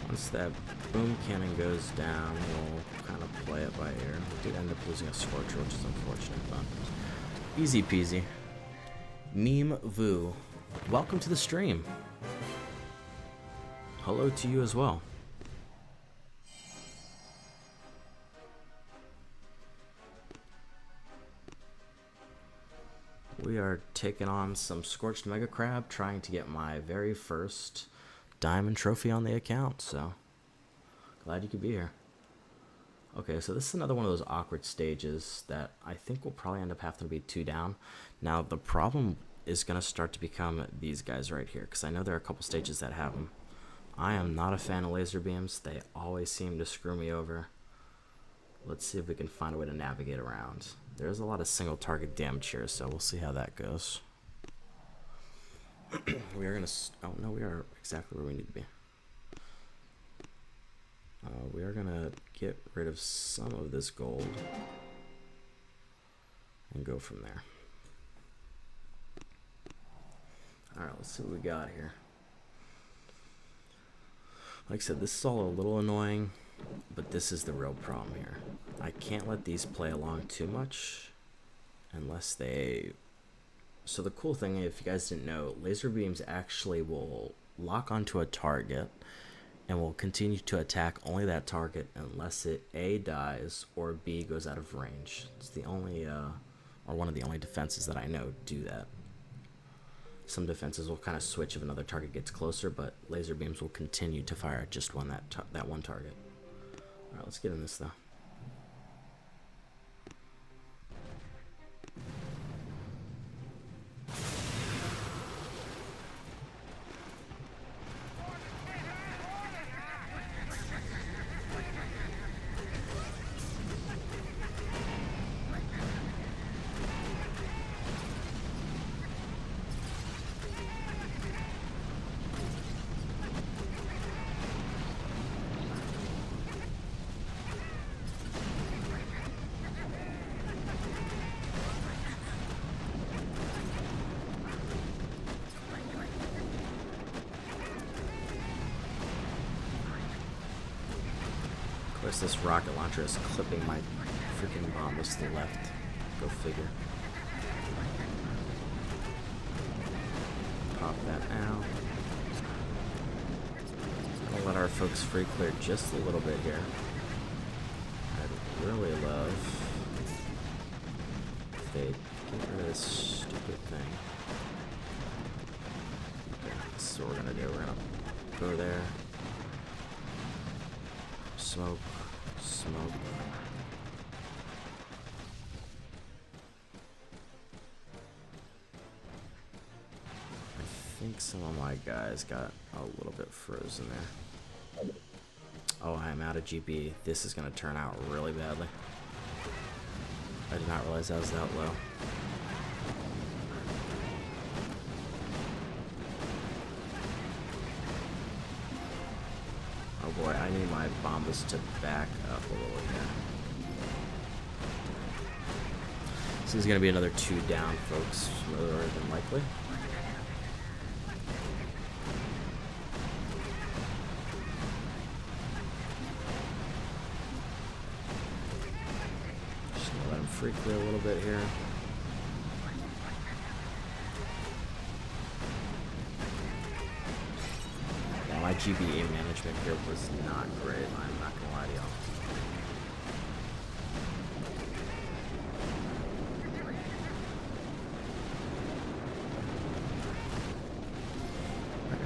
S1: Once that boom cannon goes down, we'll kind of play it by ear. We did end up losing a Scorcher, which is unfortunate, but easy peasy. Meme Vu, welcome to the stream. Hello to you as well. We are taking on some Scorched Mega Crab, trying to get my very first diamond trophy on the account, so glad you could be here. Okay, so this is another one of those awkward stages that I think will probably end up having to be 2 down. Now the problem is going to start to become these guys right here, because I know there are a couple stages that have them. I am not a fan of laser beams. They always seem to screw me over. Let's see if we can find a way to navigate around. There's a lot of single target damage here, so we'll see how that goes. We are gonna. Oh no, we are exactly where we need to be. We are gonna get rid of some of this gold and go from there. All right, let's see what we got here. Like I said, this is all a little annoying, but this is the real problem here. I can't let these play along too much, unless they... So the cool thing, if you guys didn't know, laser beams actually will lock onto a target and will continue to attack only that target unless it A, dies, or B, goes out of range. It's the only, or one of the only defenses that I know do that. Some defenses will kind of switch if another target gets closer, but laser beams will continue to fire at just that one target. Alright, let's get in this though. Of course, this rocket launcher is clipping my freaking bombas to the left. Go figure. Pop that out. I'll let our folks free clear just a little bit here. I'd really love if they get rid of this stupid thing. Okay, this is what we're gonna do. We're gonna go there. Smoke. Smoke. I think some of my guys got a little bit frozen there. Oh, I'm out of GB. This is going to turn out really badly. I did not realize I was that low. Oh boy, I need my bombas to back up a little here. This is going to be another 2 down, folks, more than likely. Just going to let him free clear a little bit here. My GBA management here was not great, I'm not gonna lie to y'all.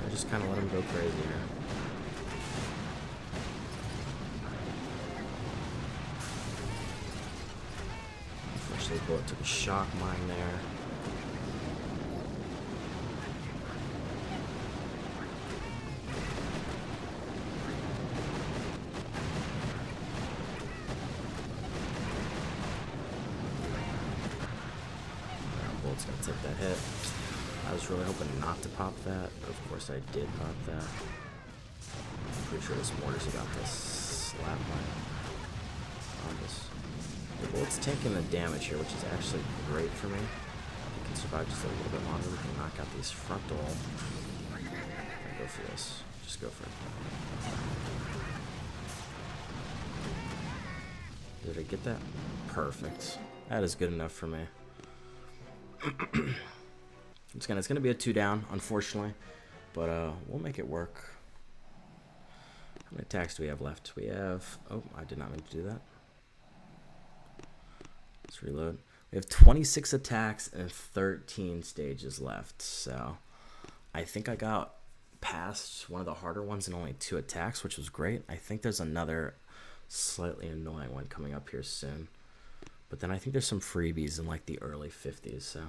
S1: I just kind of let him go crazy here. Unfortunately, bullet took a shock mine there. Bullet's gonna take that hit. I was really hoping not to pop that, but of course I did pop that. I'm pretty sure this mortar's about to slap my on this. The bullet's taking the damage here, which is actually great for me. We can survive just a little bit longer. We can knock out these frontal. Go for this. Just go for it. Did I get that? Perfect. That is good enough for me. It's gonna be a 2 down, unfortunately, but we'll make it work. How many attacks do we have left? We have... Oh, I did not mean to do that. Let's reload. We have 26 attacks and 13 stages left, so I think I got past one of the harder ones in only 2 attacks, which was great. I think there's another slightly annoying one coming up here soon, but then I think there's some freebies in like the early 50s, so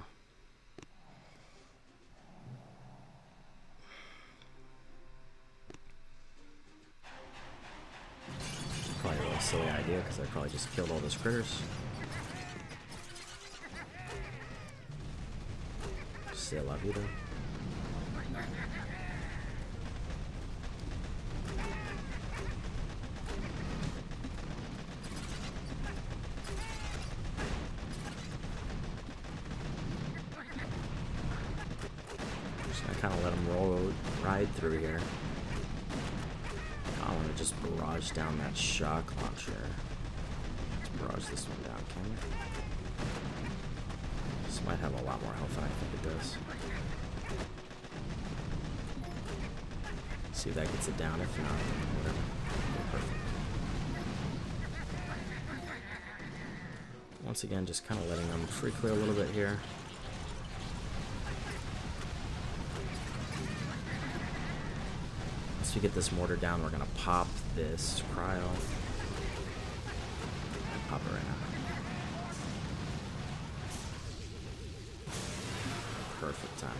S1: probably a really silly idea because I probably just killed all those critters. C'est la vida. Just gonna kind of let him ride through here. I want to just barrage down that shock launcher. Let's barrage this one down, can we? This might have a lot more health than I think it does. See if that gets it down. If not, whatever. Okay, perfect. Once again, just kind of letting them free clear a little bit here. Once we get this mortar down, we're going to pop this cryo. Pop it right now. Perfect timing.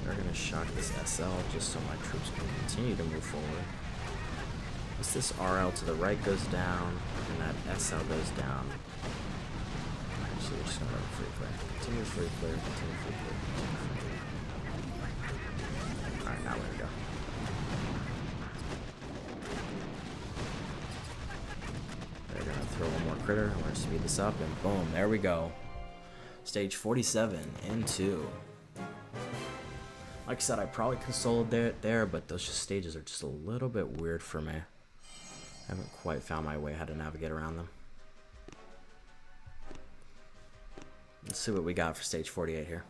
S1: We're going to shock this SL just so my troops can continue to move forward. Once this RL to the right goes down, and that SL goes down. Actually, we're just going to let it free clear. Continue free clear, continue free clear, continue free clear. Alright, now we're going to go. They're going to throw one more critter. We're going to speed this up, and boom, there we go. Stage 47 in 2. Like I said, I probably consoled there, but those stages are just a little bit weird for me. I haven't quite found my way how to navigate around them. Let's see what we got for stage 48 here.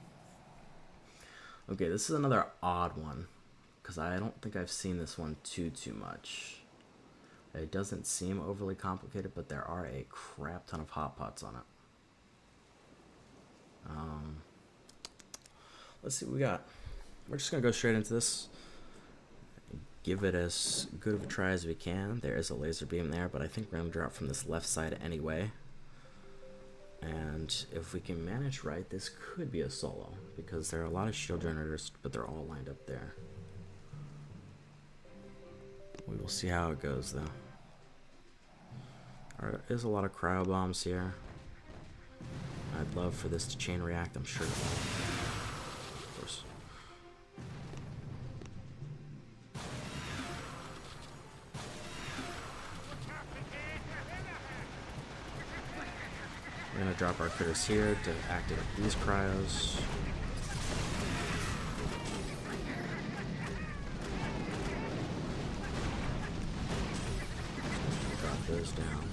S1: Okay, this is another odd one, because I don't think I've seen this one too much. It doesn't seem overly complicated, but there are a crap ton of hot pots on it. Let's see what we got. We're just going to go straight into this. Give it as good of a try as we can. There is a laser beam there, but I think we're going to drop from this left side anyway. And if we can manage right, this could be a solo, because there are a lot of shield generators, but they're all lined up there. We will see how it goes, though. There is a lot of cryo bombs here. I'd love for this to chain react. I'm sure it will. Of course. We're going to drop our critters here to activate these cryos. Drop those down.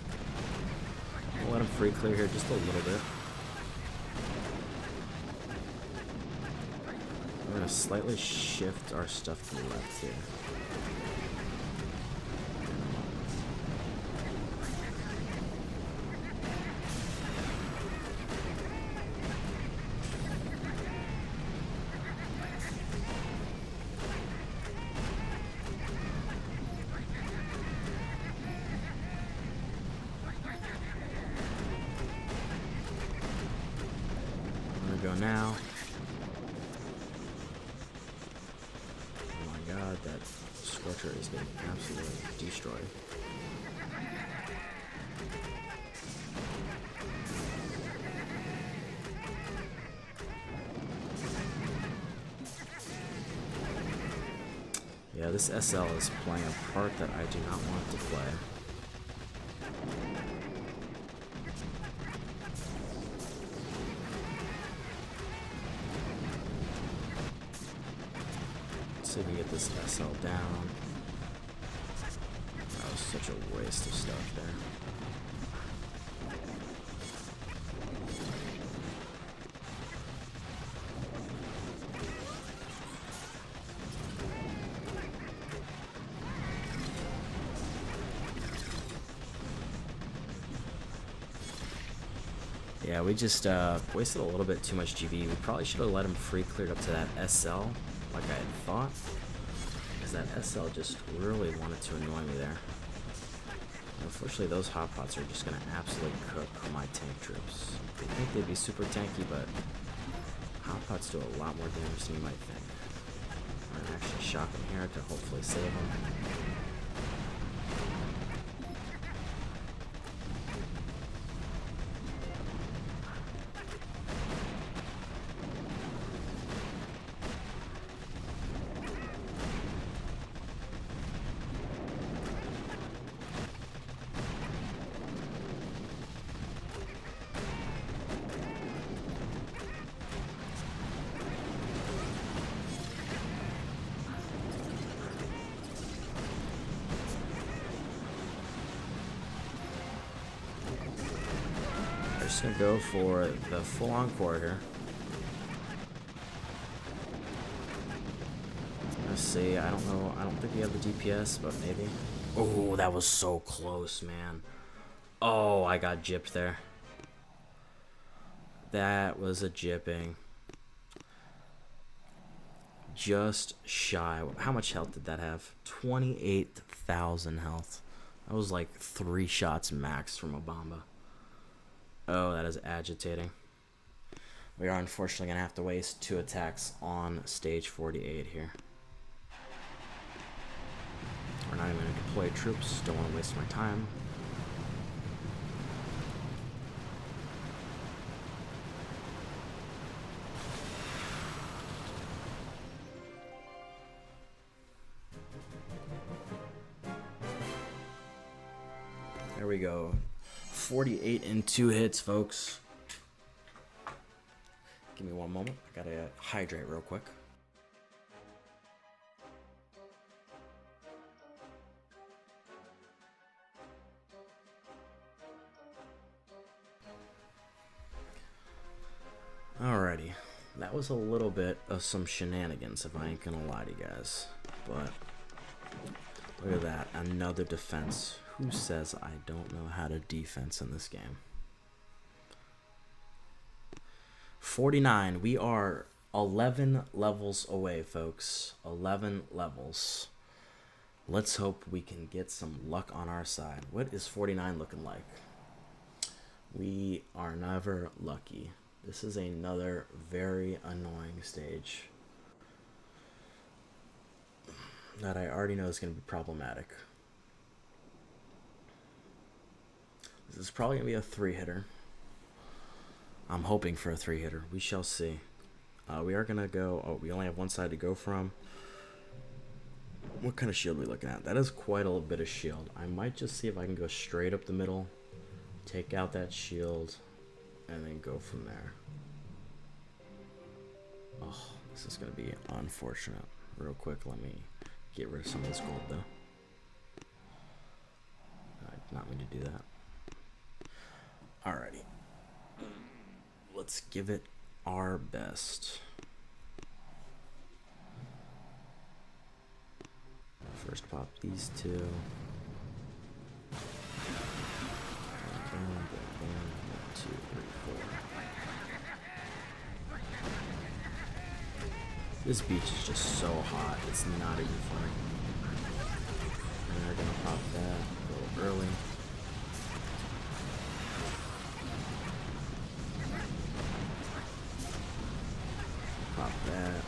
S1: We'll let them free clear here just a little bit. We're going to slightly shift our stuff to the left here. Go now. Oh my god, that Scorcher is getting absolutely destroyed. Yeah, this SL is playing a part that I do not want to play. See if we get this SL down. That was such a waste of stuff there. Yeah, we just wasted a little bit too much GB. We probably should have let him free cleared up to that SL. Like I had thought, because that SL just really wanted to annoy me there. Unfortunately, those hot pots are just going to absolutely cook my tank troops. They think they'd be super tanky, but hot pots do a lot more damage than you might think. I'm going to actually shock them here to hopefully save them. just gonna go for the full encore here. Let's see, I don't know, I don't think we have the DPS, but maybe. Oh, that was so close, man. Oh, I got gypped there. That was a gypping. Just shy. How much health did that have? 28,000 health. That was like 3 shots max from a Bomba. Oh, that is agitating. We are unfortunately going to have to waste 2 attacks on stage 48 here. We're not even going to deploy troops. Don't want to waste my time. There we go. 48 in 2 hits, folks. Give me one moment. I gotta hydrate real quick. Alrighty. That was a little bit of some shenanigans, if I ain't gonna lie to you guys. But look at that. Another defense. Who says I don't know how to defense in this game? 49. We are 11 levels away, folks. 11 levels. Let's hope we can get some luck on our side. What is 49 looking like? We are never lucky. This is another very annoying stage that I already know is going to be problematic. This is probably going to be a 3-hitter. I'm hoping for a 3-hitter. We shall see. We are going to go... Oh, we only have one side to go from. What kind of shield are we looking at? That is quite a little bit of shield. I might just see if I can go straight up the middle, take out that shield, and then go from there. Oh, this is going to be unfortunate. Real quick, let me get rid of some of this gold, though. I did not mean to do that. Alrighty. Let's give it our best. First pop these 2. Boom, boom, boom. 1, 2, 3, 4. This beach is just so hot. It's not even funny. And they're gonna pop that a little early. Pop that.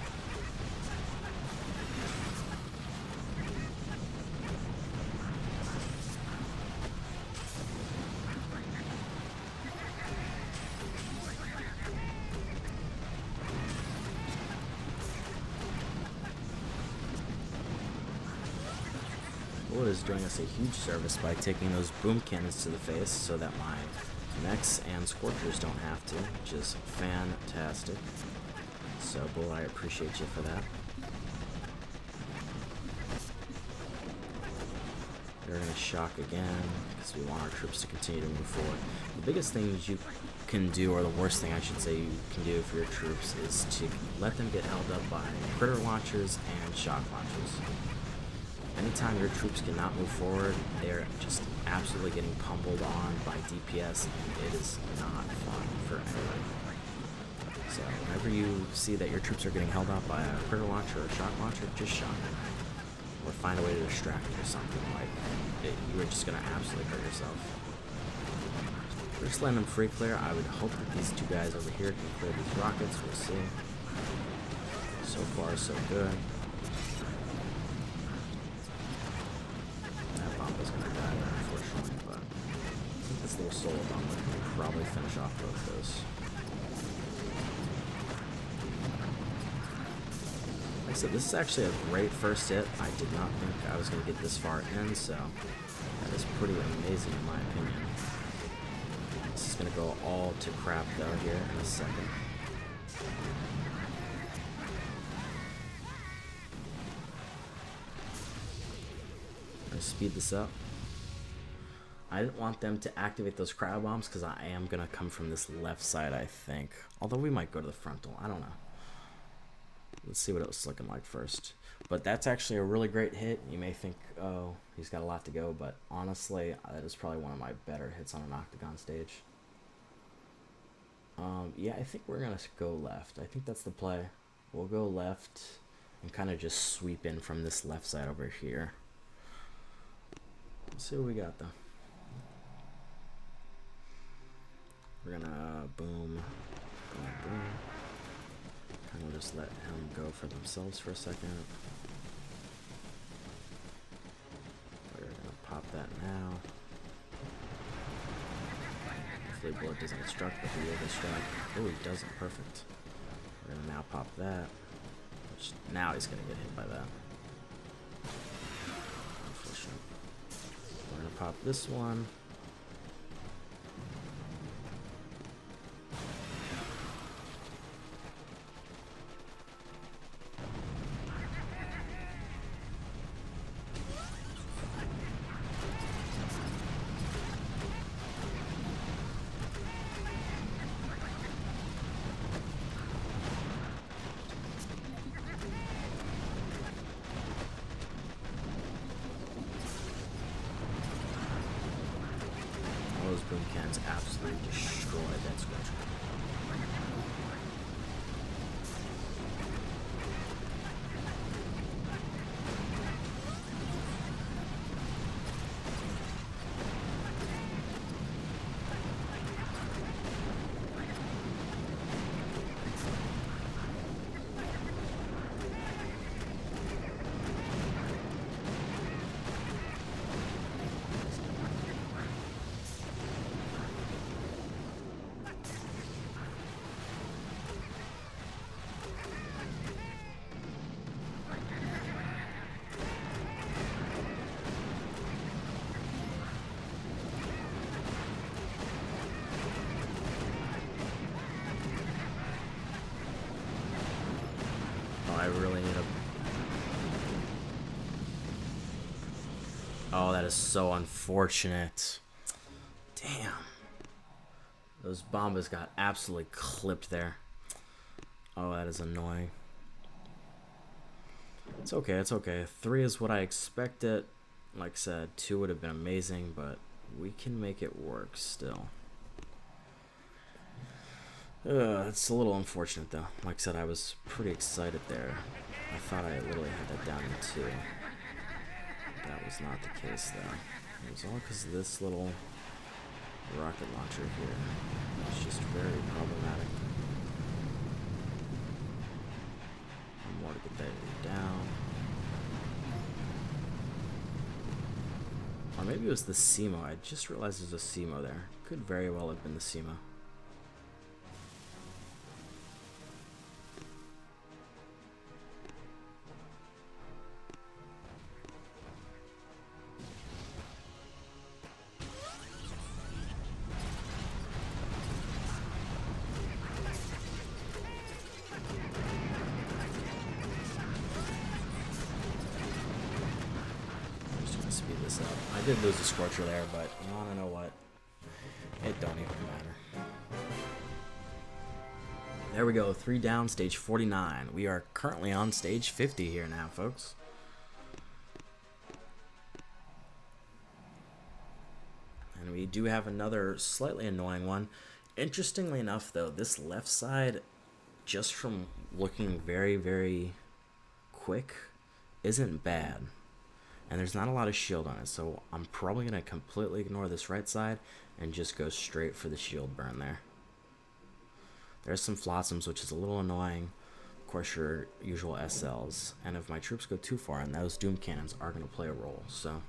S1: Bullet is doing us a huge service by taking those boom cannons to the face so that my mechs and Scorchers don't have to, which is fantastic. So, Bull, I appreciate you for that. They're going to shock again because we want our troops to continue to move forward. The biggest thing you can do, or the worst thing I should say you can do for your troops, is to let them get held up by critter launchers and shock launchers. Anytime your troops cannot move forward, they're just absolutely getting pummeled on by DPS, and it is not fun for anybody. So whenever you see that your troops are getting held up by a critter launcher or a shock launcher, just shock them. Or find a way to distract them or something. Like, you are just going to absolutely hurt yourself. We're just letting them free clear. I would hope that these 2 guys over here can clear these rockets. We'll see. So far, so good. That Bomba's going to die there, unfortunately. But I think this little solo Bomba can probably finish off both those. Like I said, this is actually a great first hit. I did not think I was going to get this far in, so that is pretty amazing in my opinion. This is going to go all to crap though here in a second. I'm going to speed this up. I didn't want them to activate those cryo bombs because I am going to come from this left side, I think. Although we might go to the frontal. I don't know. Let's see what it was looking like first. But that's actually a really great hit. You may think, oh, he's got a lot to go. But honestly, that is probably one of my better hits on an octagon stage. Yeah, I think we're going to go left. I think that's the play. We'll go left and kind of just sweep in from this left side over here. Let's see what we got, though. We're gonna boom, boom, boom. Kind of just let him go for themselves for a second. We're gonna pop that now. Hopefully bullet doesn't get struck, but he will get struck. Oh, he doesn't. Perfect. We're gonna now pop that. Which now he's gonna get hit by that. Unfortunate. We're gonna pop this one. Those boom cans absolutely destroyed that Scorched. I really need a... Oh, that is so unfortunate. Damn. Those bombas got absolutely clipped there. Oh, that is annoying. It's okay, it's okay. 3 is what I expected. Like I said, 2 would have been amazing, but we can make it work still. It's a little unfortunate though. Like I said, I was pretty excited there. I thought I literally had that down in 2. That was not the case though. It was all because of this little rocket launcher here. It's just very problematic. More to get that down. Or maybe it was the SEMO. I just realized there's a SEMO there. Could very well have been the SEMO. Speed this up. I did lose the Scorcher there, but you wanna know what? It don't even matter. There we go, 3 down, stage 49. We are currently on stage 50 here now, folks. And we do have another slightly annoying one. Interestingly enough, though, this left side, just from looking very, very quick, isn't bad. And there's not a lot of shield on it, so I'm probably going to completely ignore this right side and just go straight for the shield burn there. There's some Flossoms, which is a little annoying. Of course, your usual SLs. And if my troops go too far, and those Doom Cannons are going to play a role, so...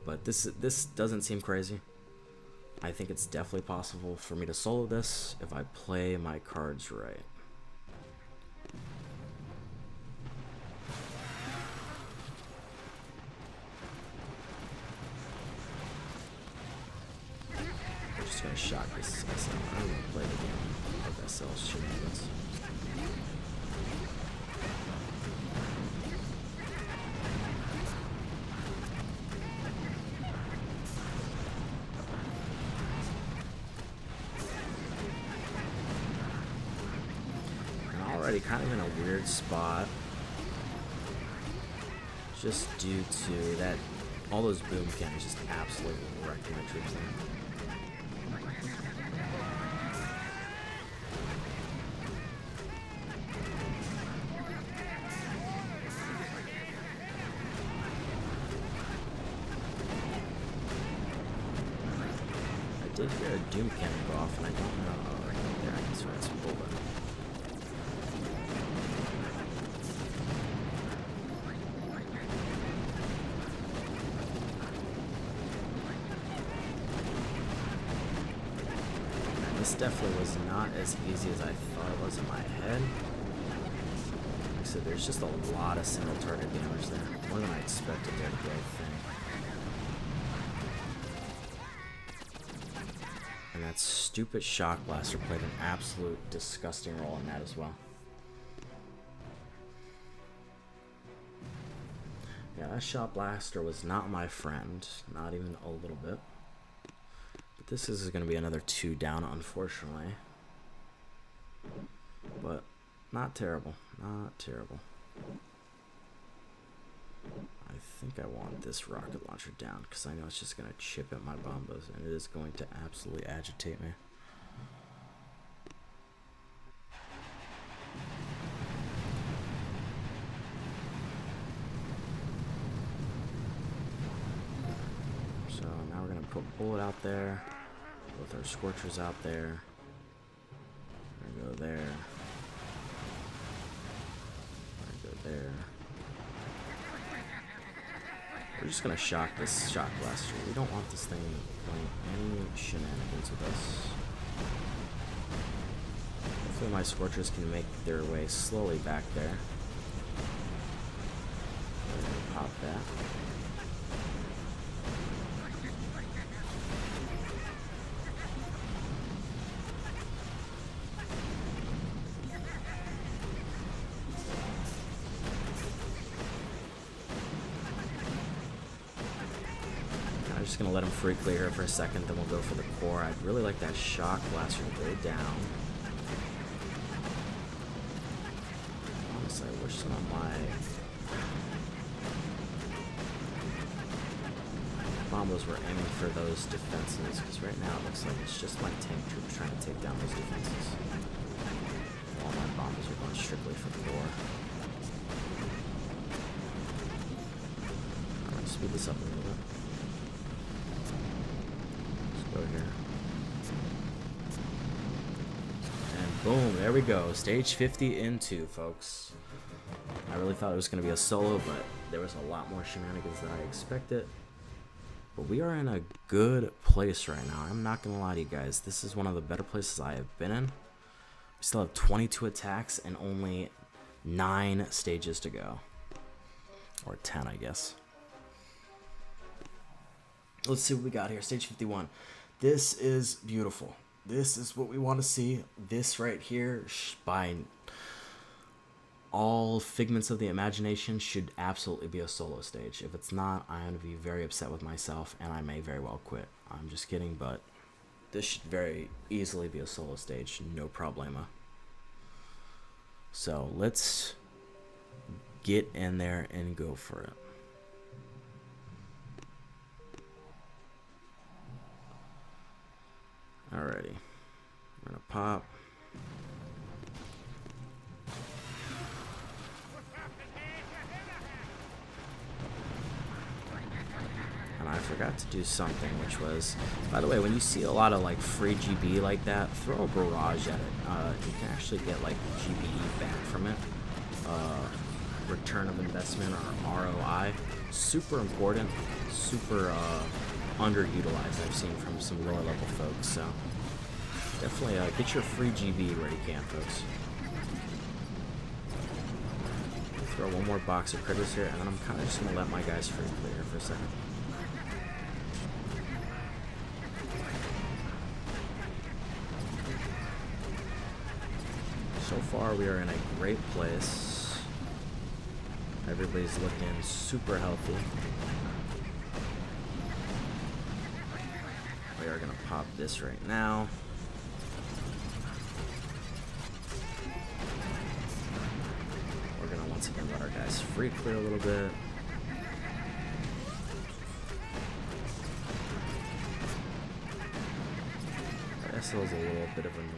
S1: But this doesn't seem crazy. I think it's definitely possible for me to solo this if I play my cards right. Just gonna shock this SL. I don't even play the game of SL shenanigans. already kind of in a weird spot. Just due to that, all those boom cannons just absolutely wrecking my troops there. I did hear a doom cannon go off, and I don't know. Right there, I can start some bullet. This definitely was not as easy as I thought it was in my head. Like I said, there's just a lot of single target damage there. More than I expected there to be, I think. And that stupid shock blaster played an absolute disgusting role in that as well. Yeah, that shock blaster was not my friend. Not even a little bit. This is going to be another 2 down, unfortunately. But not terrible. Not terrible. I think I want this rocket launcher down because I know it's just going to chip at my bombas, and it is going to absolutely agitate me. So now we're going to put bullet out there. With our Scorchers out there. We're gonna go there. We're gonna go there. We're just gonna shock this shock blaster. We don't want this thing playing any shenanigans with us. Hopefully my Scorchers can make their way slowly back there. We're gonna pop that. Just gonna let him free clear here for a second, then we'll go for the core. I'd really like that shock blaster to go down. Honestly, I wish some of my bombos were aiming for those defenses, because right now it looks like it's just my tank troops trying to take down those defenses. All my bombos are going strictly for the core. I'm gonna speed this up a little bit. Here. And boom, there we go. Stage 50 in 2, folks. I really thought it was going to be a solo, but there was a lot more shenanigans than I expected. But we are in a good place right now. I'm not going to lie to you guys. This is one of the better places I have been in. We still have 22 attacks and only 9 stages to go. Or 10, I guess. Let's see what we got here. Stage 51. This is beautiful. This is what we want to see. This right here, by all figments of the imagination, should absolutely be a solo stage. If it's not, I'm going to be very upset with myself, and I may very well quit. I'm just kidding, but this should very easily be a solo stage. No problema. So let's get in there and go for it. Alrighty, we're gonna pop. And I forgot to do something, which was, by the way, when you see a lot of like free GB like that, throw a barrage at it. You can actually get like GBE back from it. Return of investment, or ROI. Super important, super underutilized, I've seen from some lower level folks. So definitely get your free GB where you can, folks. Throw one more box of critters here, and then I'm kind of just going to let my guys free clear for a second. So far, we are in a great place. Everybody's looking super healthy. We are going to pop this right now. once again let our guys free clear a little bit. That SL is a little bit of an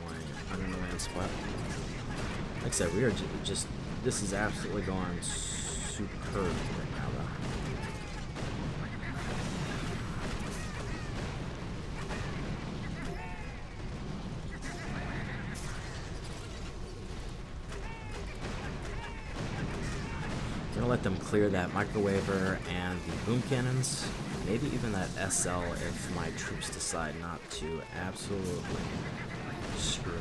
S1: annoying spot. Like I said, we are just this is absolutely going superb right now, though. I'm gonna let them clear that microwaver and the boom cannons, maybe even that SL if my troops decide not to absolutely screw me.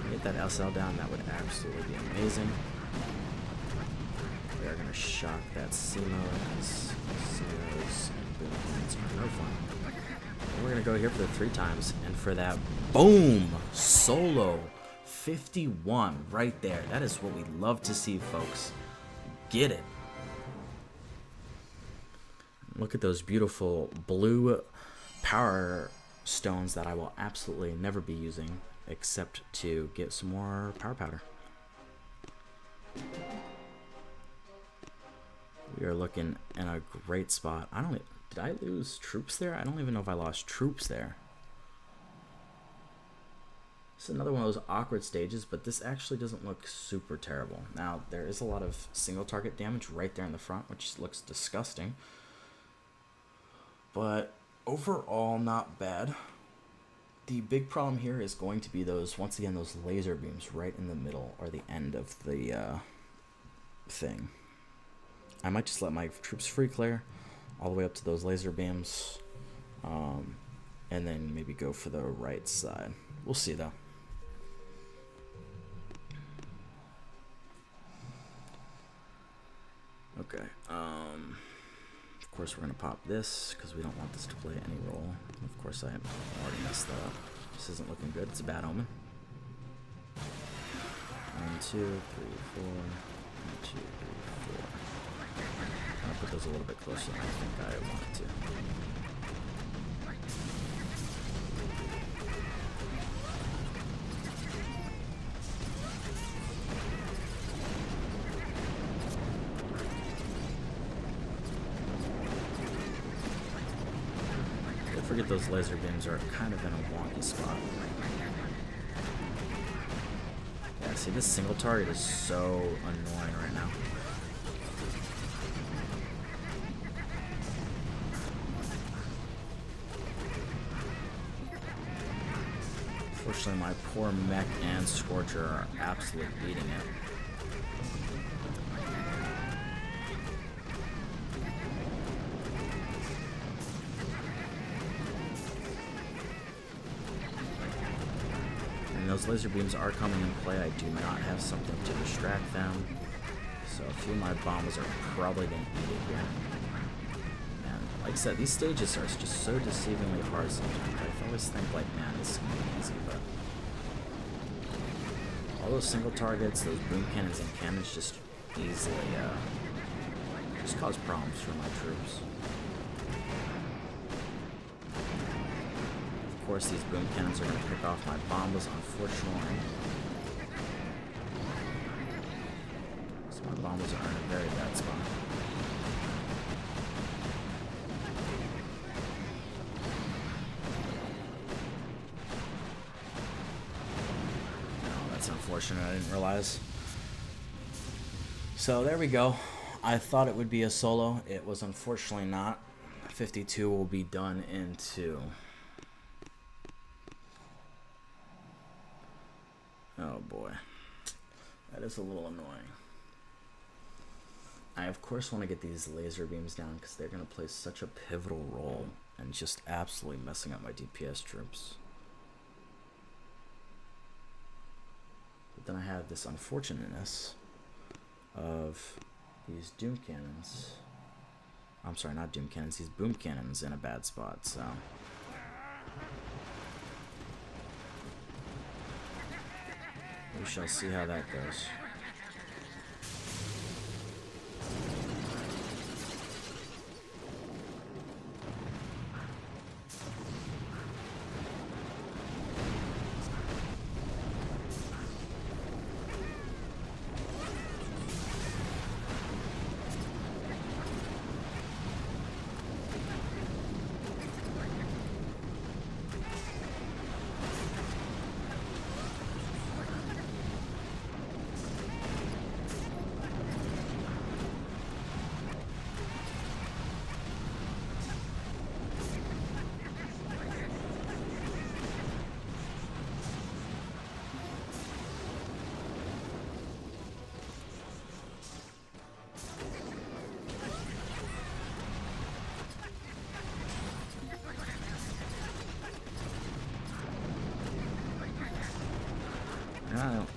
S1: Get that SL down, that would absolutely be amazing. We are gonna shock that CMO because CMOs and boom cannons are no fun. And we're gonna go here for the 3 times and for that boom solo 51 right there. That is what we love to see, folks. Get it. Look at those beautiful blue power stones that I will absolutely never be using except to get some more power powder. We are looking in a great spot. Did I lose troops there? I don't even know if I lost troops there. This is another one of those awkward stages, but this actually doesn't look super terrible. Now, there is a lot of single target damage right there in the front, which looks disgusting. But overall, not bad. The big problem here is going to be those, once again, those laser beams right in the middle or the end of the thing. I might just let my troops free clear all the way up to those laser beams, and then maybe go for the right side. We'll see, though. Okay, of course we're going to pop this because we don't want this to play any role. Of course I already messed that up. This isn't looking good. It's a bad omen. 1, 2, 3, 4. 1, 2, 3, 4. I'll put those a little bit closer than I think I want to. Forget those laser beams are kind of in a wonky spot. Yeah, see, this single target is so annoying right now. Unfortunately, my poor mech and Scorcher are absolutely beating it. Those laser beams are coming in play. I do not have something to distract them, so a few of my bombs are probably going to eat it here. And like I said, these stages are just so deceivingly hard sometimes. I always think, like, man, this is going to be easy, but all those single targets, those boom cannons and cannons just easily just cause problems for my troops. Of course, these boom cannons are going to pick off my bombas, unfortunately. So my bombas are in a very bad spot. No, that's unfortunate. I didn't realize. So there we go. I thought it would be a solo. It was unfortunately not. 52 will be done in 2. Oh boy, that is a little annoying. I of course want to get these laser beams down because they're going to play such a pivotal role and just absolutely messing up my DPS troops. But then I have this unfortunateness of these doom cannons. I'm sorry, not doom cannons, these boom cannons in a bad spot, so... we shall see how that goes.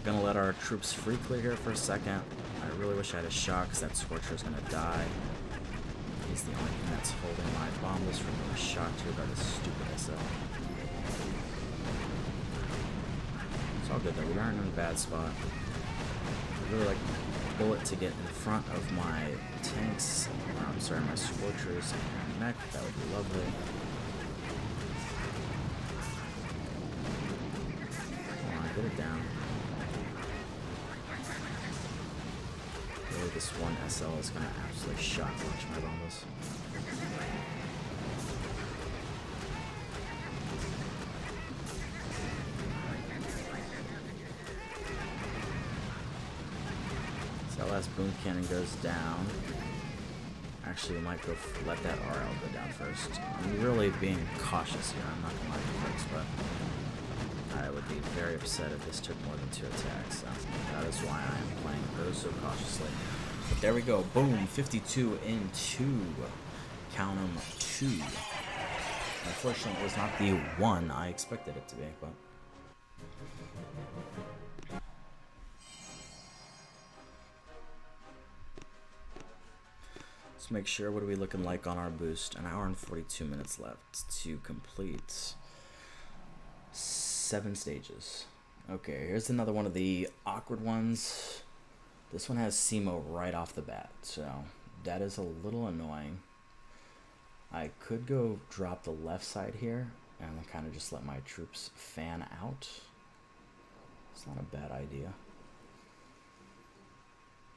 S1: Gonna let our troops free clear here for a second. I really wish I had a shot because that Scorcher is gonna die. He's the only thing that's holding my bombers from being shot to by this stupid SL. It's all good though, we aren't in a bad spot. I really like bullet to get in front of my tanks, I'm sorry, my Scorchers and mech. That would be lovely. Come on, get it down. Really, this one SL is gonna absolutely shock launch my bombers. Last boom cannon goes down. Actually, we might go let that RL go down first. I'm really being cautious here. I'm not gonna lie to you folks, but I would be very upset if this took more than 2 attacks. So that is why I am playing oh so cautiously. But there we go. Boom. 52 in 2. Count 'em 2. Unfortunately, it was not the 1 I expected it to be, but. Let's make sure, what are we looking like on our boost? An hour and 42 minutes left to complete 7 stages. Okay, here's another one of the awkward ones. This one has SEMO right off the bat, so that is a little annoying. I could go drop the left side here and kind of just let my troops fan out. It's not a bad idea.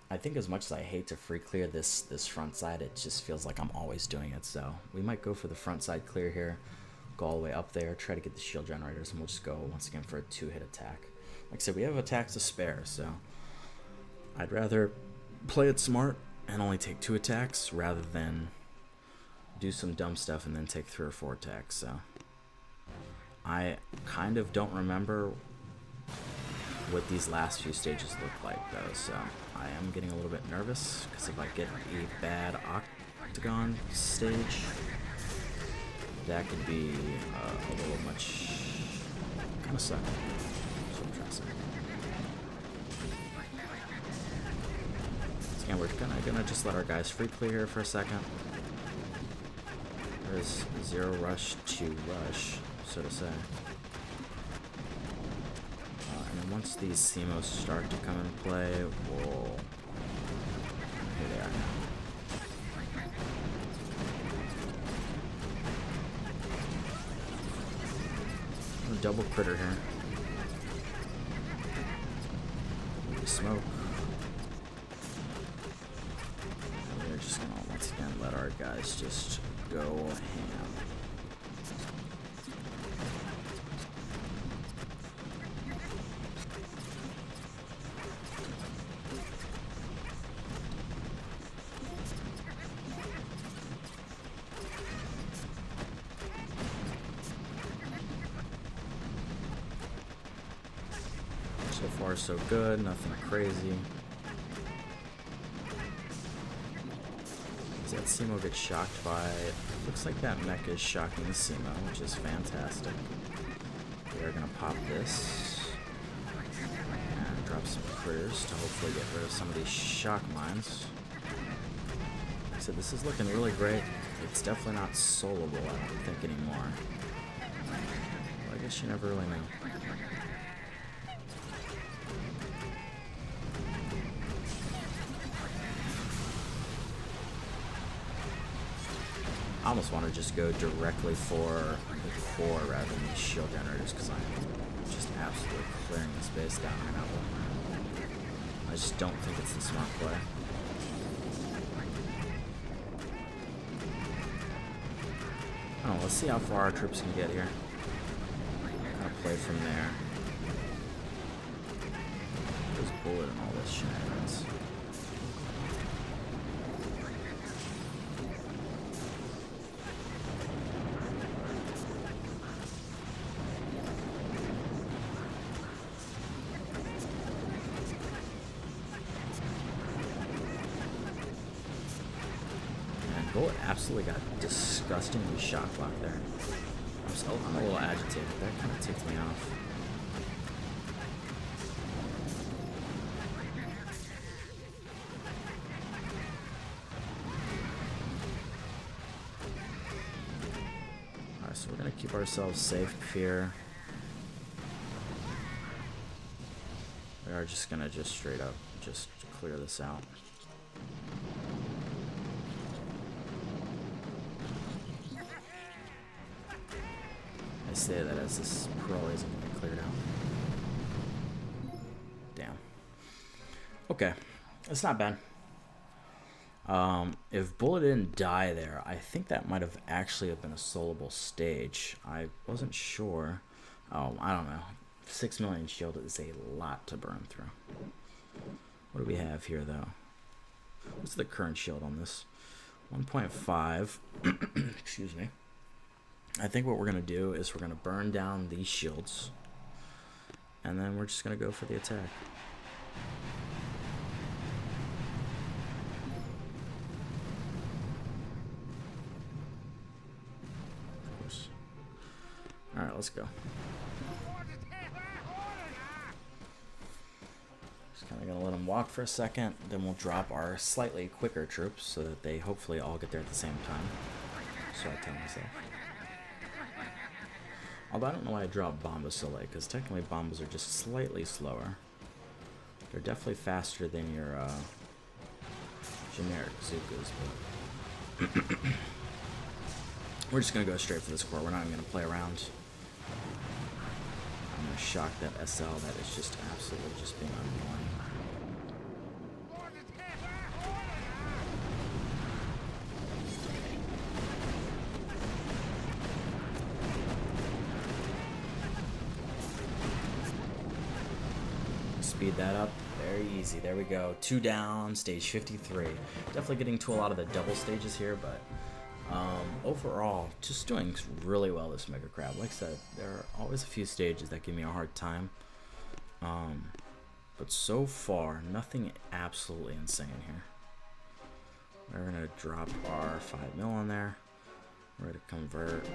S1: I think as much as I hate to free clear this front side, it just feels like I'm always doing it. So we might go for the front side clear here, go all the way up there, try to get the shield generators, and we'll just go once again for a 2-hit attack. Like I said, we have attacks to spare, so I'd rather play it smart and only take 2 attacks rather than do some dumb stuff and then take 3 or 4 attacks. So I kind of don't remember what these last few stages look like though, so I am getting a little bit nervous because if I get a bad octagon stage, that could be a little much kind of suck. That's what I'm trying to say. So again, we're gonna just let our guys free clear here for a second. There's 0 rush to rush, so to say. And once these SEMOs start to come into play, we'll... Here they are now. A double critter here. Smoke. And we're just gonna once again let our guys just go ham. So far so good, nothing crazy. As that SEMO gets shocked by, looks like that mech is shocking the SEMO, which is fantastic. We are gonna pop this and drop some critters to hopefully get rid of some of these shock mines. Like I said, this is looking really great. It's definitely not soloable, I don't think, anymore. Well, I guess you never really know. I almost want to just go directly for the core rather than these shield generators because I'm just absolutely clearing the space down right now. I just don't think it's the smart play. Oh, let's see how far our troops can get here. Kind of play from there. There's bullet and all this shenanigans. Bullet absolutely got disgustingly shock blocked there. I'm a little agitated. That kind of ticked me off. So we're gonna keep ourselves safe here. We are just gonna straight up just clear this out. I say that as this probably isn't gonna be cleared out. Damn. Okay, it's not bad. If Bullet didn't die there, I think that might have actually been a soloable stage. I wasn't sure. Oh, I don't know. 6 million shield is a lot to burn through. What do we have here, though? What's the current shield on this? 1.5. Excuse me. I think what we're going to do is we're going to burn down these shields. And then we're just going to go for the attack. Alright, let's go. Just kind of gonna let them walk for a second, then we'll drop our slightly quicker troops so that they hopefully all get there at the same time. So I tell myself. Although I don't know why I dropped Bombas so late, because technically Bombas are just slightly slower. They're definitely faster than your generic Zukas, but we're just gonna go straight for this core. We're not even gonna play around. I'm gonna shock that SL that is just absolutely just being annoying. Speed that up. Very easy. There we go. 2 down, stage 53. Definitely getting to a lot of the double stages here, but overall, just doing really well this Mega Crab. Like I said, there are always a few stages that give me a hard time. But so far, nothing absolutely insane here. We're going to drop our 5 mil on there. We're going to convert.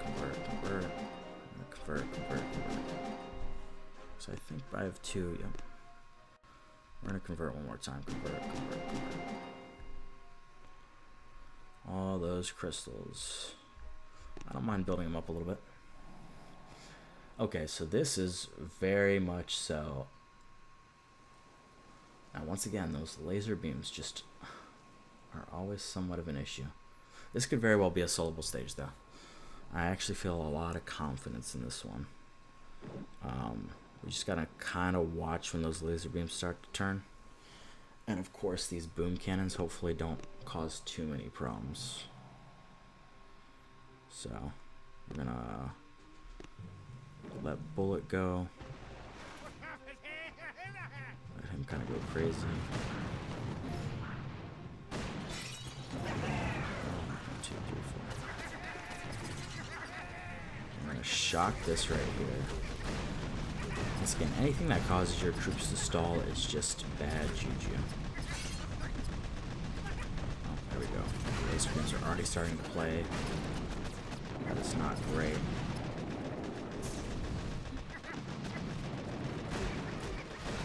S1: So I think I have 2, yep. We're going to convert one more time. Convert. All those crystals. I don't mind building them up a little bit. Okay, so this is very much so. Now, once again, those laser beams just are always somewhat of an issue. This could very well be a soloable stage, though. I actually feel a lot of confidence in this one. We just gotta kind of watch when those laser beams start to turn. And of course, these boom cannons hopefully don't cause too many problems. So, we're gonna let Bullet go. Let him kind of go crazy. 1, 2, 3, 4. I'm gonna shock this right here. Once again, anything that causes your troops to stall is just bad juju. Oh, there we go. The laser beams are already starting to play. That is not great.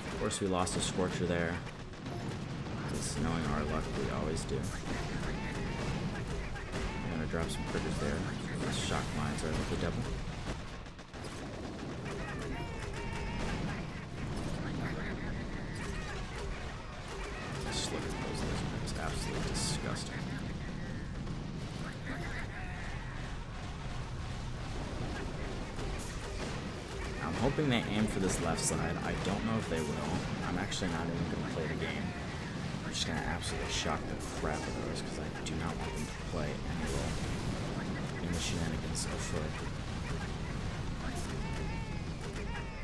S1: Of course, we lost a Scorcher there. Just knowing our luck, we always do. I'm gonna drop some critters there. Those shock lines are with the devil. Just look at those laser beams. Absolutely disgusting. I'm hoping they aim for this left side. I don't know if they will. I'm actually not even going to play the game. I'm just going to absolutely shock the crap out of those because I do not want them to play any role in the shenanigans afoot.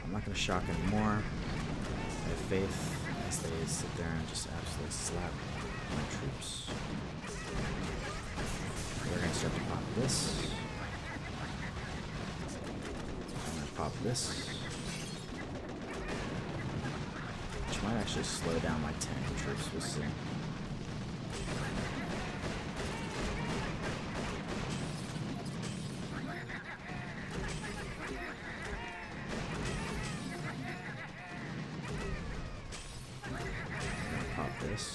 S1: I'm not going to shock anymore. I have faith as they sit there and just absolutely slap my troops. We're going to start to pop this. Pop this, which might actually slow down my tank troops. We'll see. Pop this.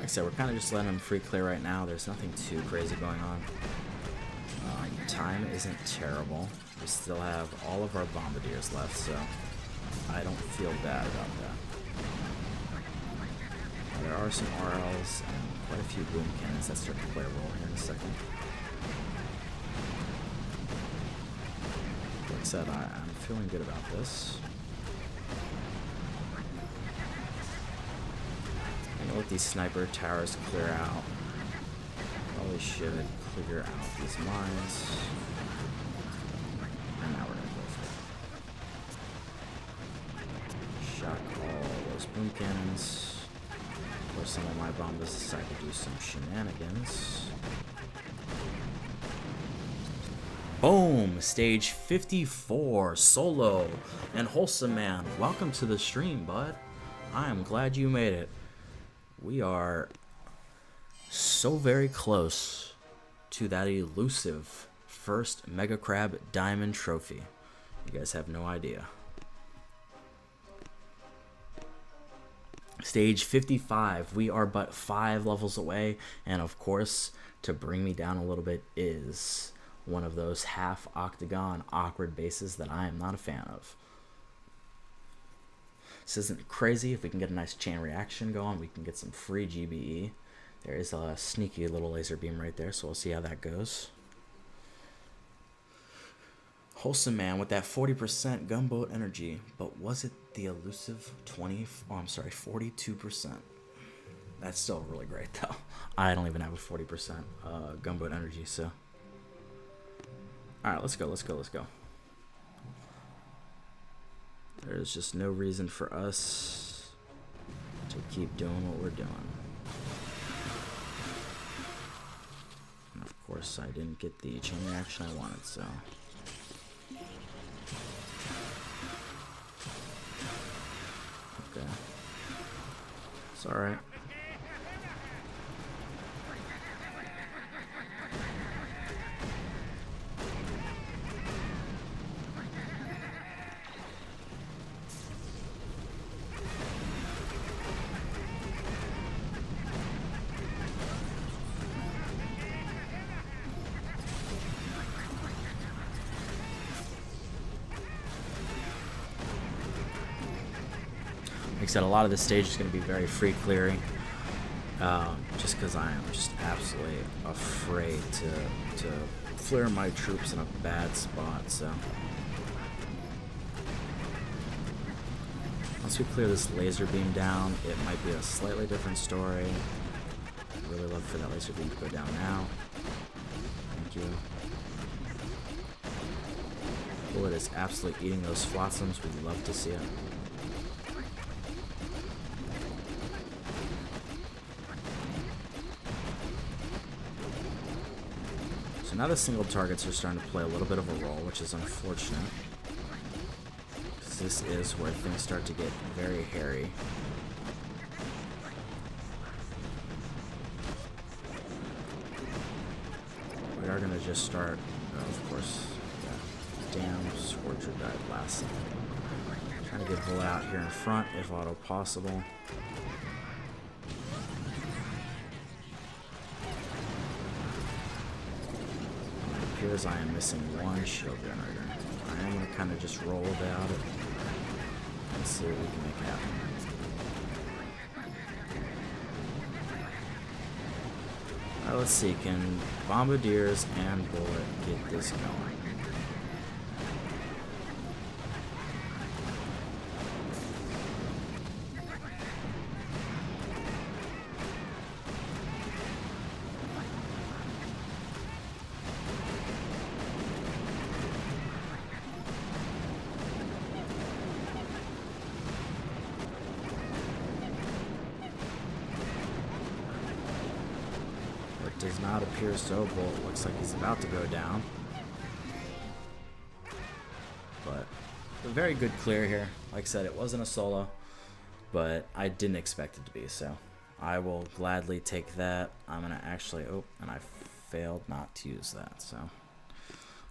S1: I said, we're kind of just letting him free clear right now. There's nothing too crazy going on. Time isn't terrible. We still have all of our bombardiers left, so I don't feel bad about that. There are some RLs and quite a few boom cannons that start to play a role here in a second. Like I said, I'm feeling good about this. I'm gonna let these sniper towers clear out. Probably should clear out these mines. And now we're gonna go for it. Shock all those boom cannons. Of course, some of my bombers decide to do some shenanigans. Boom! Stage 54, Solo and Wholesome Man. Welcome to the stream, bud. I am glad you made it. We are so very close to that elusive first Mega Crab Diamond Trophy. You guys have no idea. Stage 55, we are but 5 levels away, and of course, to bring me down a little bit is one of those half octagon awkward bases that I am not a fan of. This isn't crazy. If we can get a nice chain reaction going, we can get some free GBE. There is a sneaky little laser beam right there, so we'll see how that goes. Wholesome Man with that 40% gunboat energy, but was it the elusive 42%? That's still really great though. I don't even have a 40% gunboat energy, so. Alright, let's go. There's just no reason for us to keep doing what we're doing. And of course, I didn't get the chain reaction I wanted, so. Okay. It's alright. Like I said, a lot of this stage is going to be very free clearing, just because I am just absolutely afraid to flare my troops in a bad spot. So once we clear this laser beam down, it might be a slightly different story. I'd really love for that laser beam to go down now. Thank you. Bullet is absolutely eating those flotsams. We'd love to see it. So now the single targets are starting to play a little bit of a role, which is unfortunate, because this is where things start to get very hairy. We are going to just start, of course, that damn Scorched died last time. Trying to get Bullet out here in front if auto possible. Appears I am missing one shield generator. I am going to kind of just roll about it and see what we can make happen. Alright, let's see. Can Bombardiers and Bullet get this going? Does not appear so. Bolt looks like he's about to go down, but a very good clear here. Like I said, it wasn't a solo, but I didn't expect it to be, so I will gladly take that. I'm gonna actually, oh, and I failed not to use that, so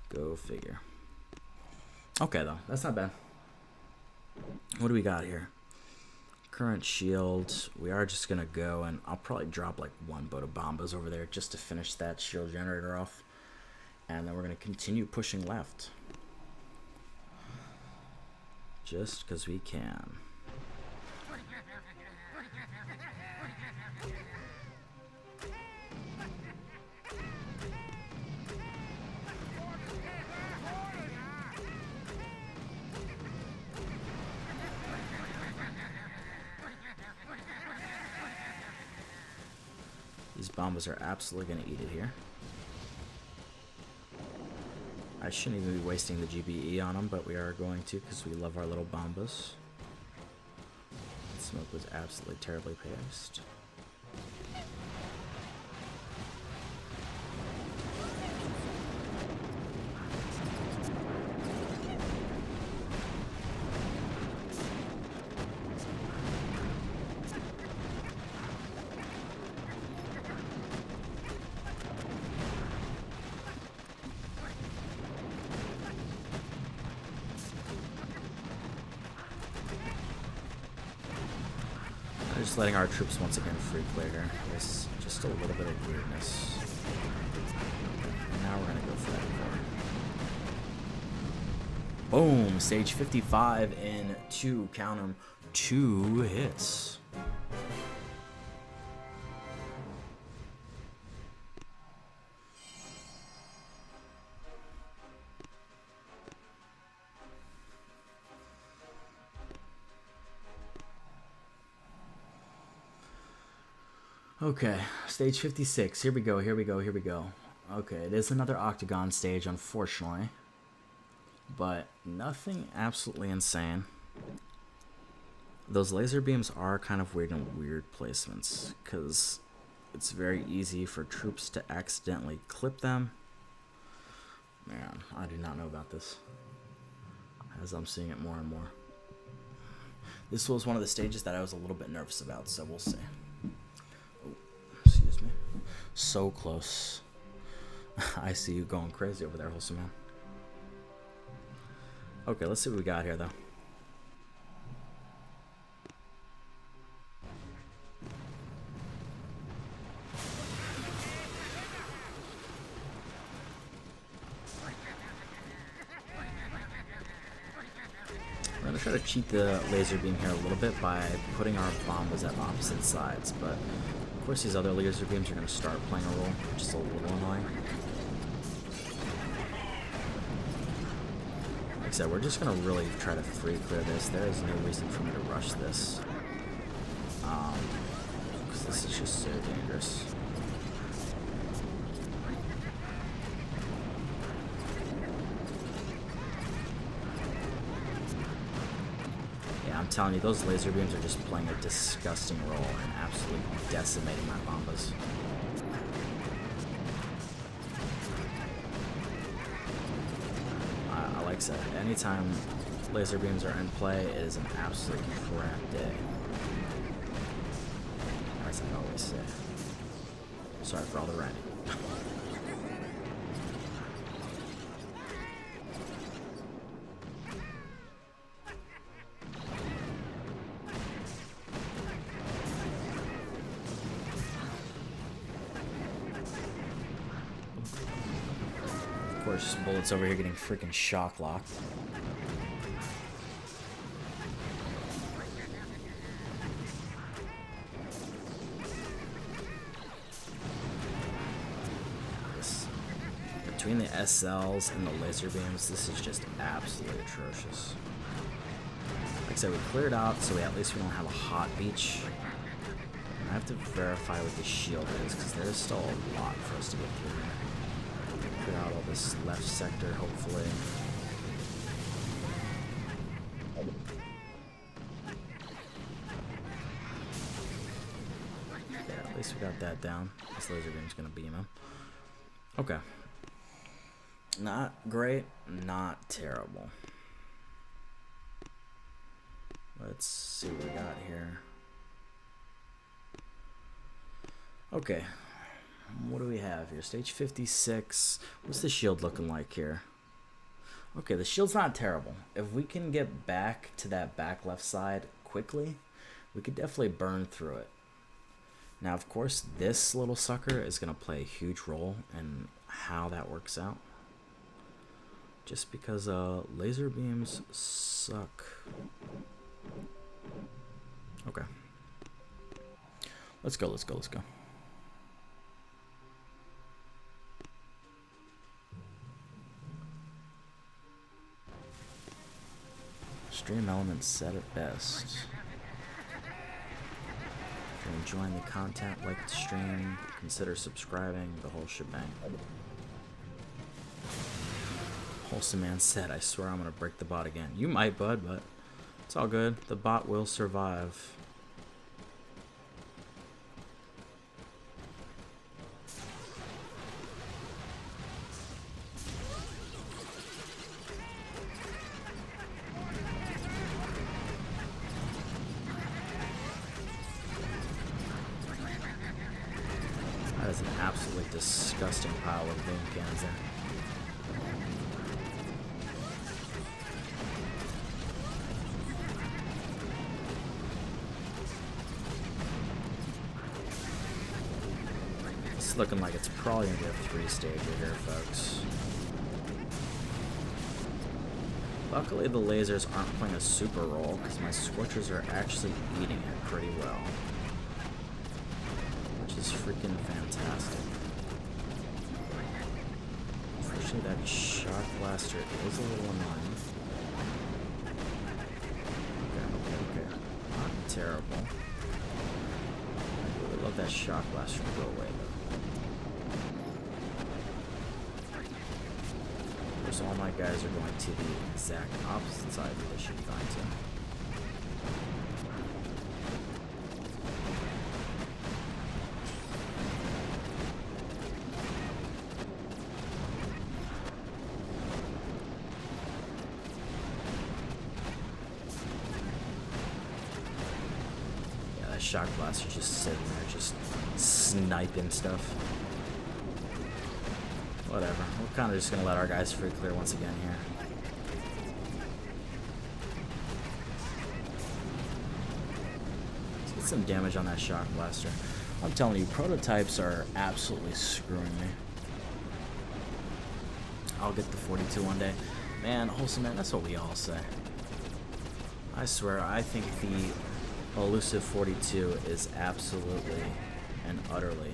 S1: go figure. Okay though, that's not bad. What do we got here? current shield. We are just gonna go, and I'll probably drop like one boat of bombas over there just to finish that shield generator off, and then we're gonna continue pushing left, just because we can. These bombas are absolutely going to eat it here. I shouldn't even be wasting the GBE on them, but we are going to because we love our little bombas. That smoke was absolutely terribly placed. Just letting our troops once again free clear here. There's just a little bit of weirdness. And now we're gonna go for that core. Boom! Stage 55 in 2. Count 'em, 2 hits. Okay, stage 56. Here we go, here we go, here we go. Okay, it is another octagon stage, unfortunately. But nothing absolutely insane. Those laser beams are kind of weird in weird placements, because it's very easy for troops to accidentally clip them. Man, I do not know about this, as I'm seeing it more and more. This was one of the stages that I was a little bit nervous about, so we'll see. Excuse me. So close. I see you going crazy over there, wholesome man. Okay, let's see what we got here, though. We're gonna try to cheat the laser beam here a little bit by putting our bombas at opposite sides, but of course these other laser beams are gonna start playing a role, which is a little annoying. Like I said, we're just gonna really try to free clear this. There is no reason for me to rush this, because this is just so dangerous. I'm telling you, those laser beams are just playing a disgusting role and absolutely decimating my bombas. Like I said, anytime laser beams are in play, it is an absolute crap day. As I always say. Sorry for all the ranting. Of course, Bullet's over here getting freaking shock locked. Between the SLs and the laser beams, this is just absolutely atrocious. Like I said, we cleared out, so at least we don't have a hot beach. I have to verify what the shield is, because there's still a lot for us to get through here. Clear out all this left sector, hopefully. Yeah, at least we got that down. This laser beam's gonna beam him. Okay. Not great, not terrible. Let's see what we got here. Okay, what do we have here? Stage 56. What's the shield looking like here? Okay, the shield's not terrible. If we can get back to that back left side quickly, we could definitely burn through it. Now, of course, this little sucker is going to play a huge role in how that works out. Just because laser beams suck. Okay. Let's go. Stream elements set at best. If you're enjoying the content, like the stream, consider subscribing, the whole shebang. Wholesome Man said, I swear I'm gonna break the bot again. You might, bud, but it's all good. The bot will survive. That is an absolutely disgusting pile of boom cans there. It's looking like it's probably gonna be a 3-stager here, folks. Luckily, the lasers aren't playing a super role because my Scorchers are actually eating it pretty well. Is freaking fantastic. Unfortunately, that shock blaster is a little annoying. Okay. Not terrible. I really love that shock blaster to go away, though. Of course, all my guys are going to the exact opposite side that they should be going to. Shock blaster just sitting there, just sniping stuff. Whatever. We're kind of just gonna let our guys free clear once again here. Let's get some damage on that shock blaster. I'm telling you, prototypes are absolutely screwing me. I'll get the 42 one day. Man, Wholesome Man, that's what we all say. I swear, I think the Elusive 42 is absolutely and utterly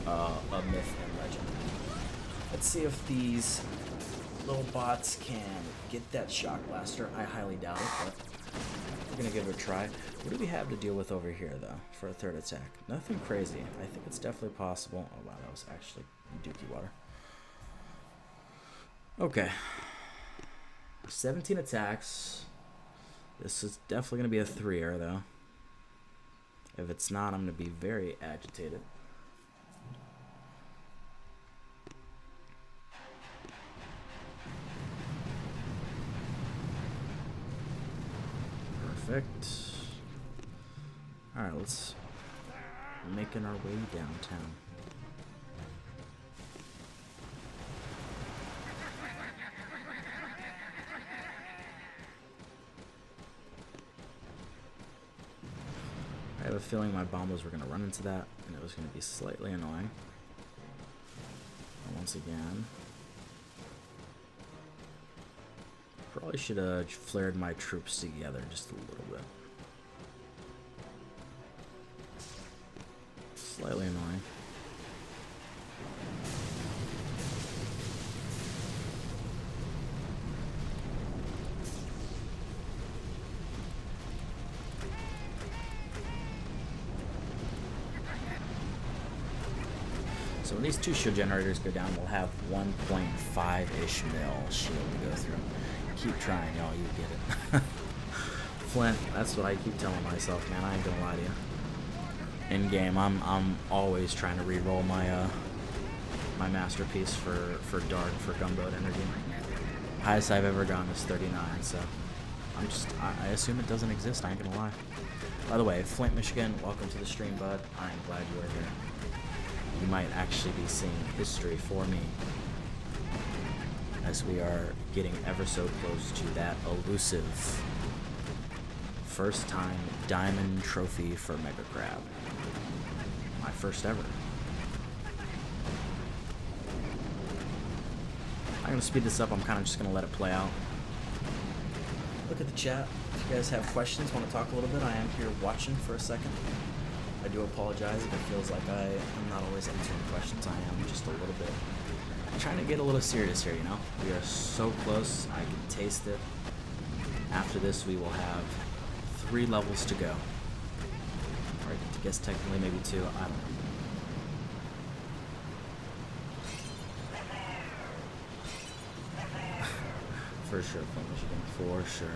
S1: a myth and legend. Let's see if these little bots can get that shock blaster. I highly doubt it, but we're gonna give it a try. What do we have to deal with over here, though, for a third attack? Nothing crazy. I think it's definitely possible. Oh wow, that was actually dookie water. Okay, 17 attacks. This is definitely going to be a 3-er, though. If it's not, I'm going to be very agitated. Perfect. Alright, let's making our way downtown. I have a feeling my bombers were going to run into that, and it was going to be slightly annoying. And once again, probably should have flared my troops together just a little bit. Slightly annoying. So when these two shield generators go down, we'll have 1.5-ish mil shield to go through. Keep trying, y'all. You get it. Flint, that's what I keep telling myself, man. I ain't gonna lie to you. In game, I'm always trying to re-roll my my masterpiece for dark for gunboat energy. Highest I've ever gone is 39, so I assume it doesn't exist. I ain't gonna lie. By the way, Flint, Michigan, welcome to the stream, bud. I am glad you are here. You might actually be seeing history for me, as we are getting ever so close to that elusive first time diamond trophy for Mega Crab. My first ever. I'm gonna speed this up. I'm kind of just gonna let it play out. Look at the chat. If you guys have questions, want to talk a little bit, I am here watching for a second. I do apologize if it feels like I am not always answering questions. I am just a little bit trying to get a little serious here, you know? We are so close. I can taste it. After this, we will have 3 levels to go. Or I guess technically maybe 2. I don't know. For sure, Flint, Michigan. For sure.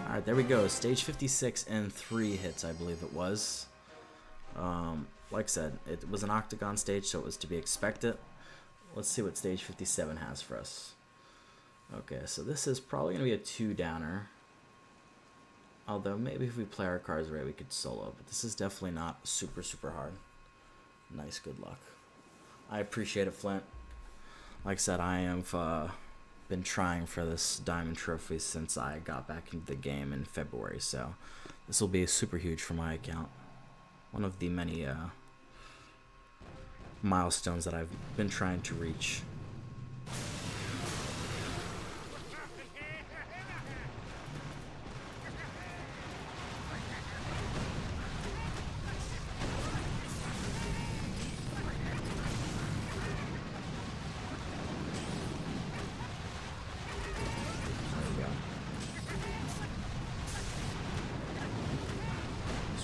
S1: Alright, there we go. Stage 56 and 3 hits, I believe it was. Like I said, it was an octagon stage, so it was to be expected. Let's see what stage 57 has for us. Okay, so this is probably going to be a 2-downer. Although, maybe if we play our cards right, we could solo. But this is definitely not super, super hard. Nice, good luck. I appreciate it, Flint. Like I said, I have been trying for this diamond trophy since I got back into the game in February, so this will be super huge for my account. One of the many milestones that I've been trying to reach.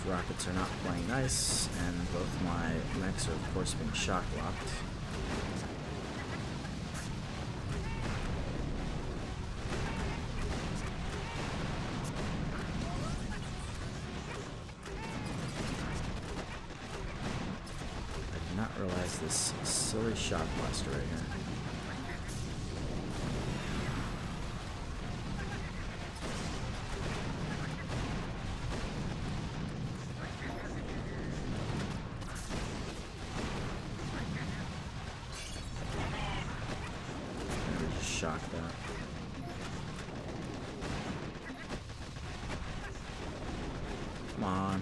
S1: Rockets are not playing nice, and both my mechs are of course being shock locked. I did not realize this silly shock blaster right here. Shock that. Come on.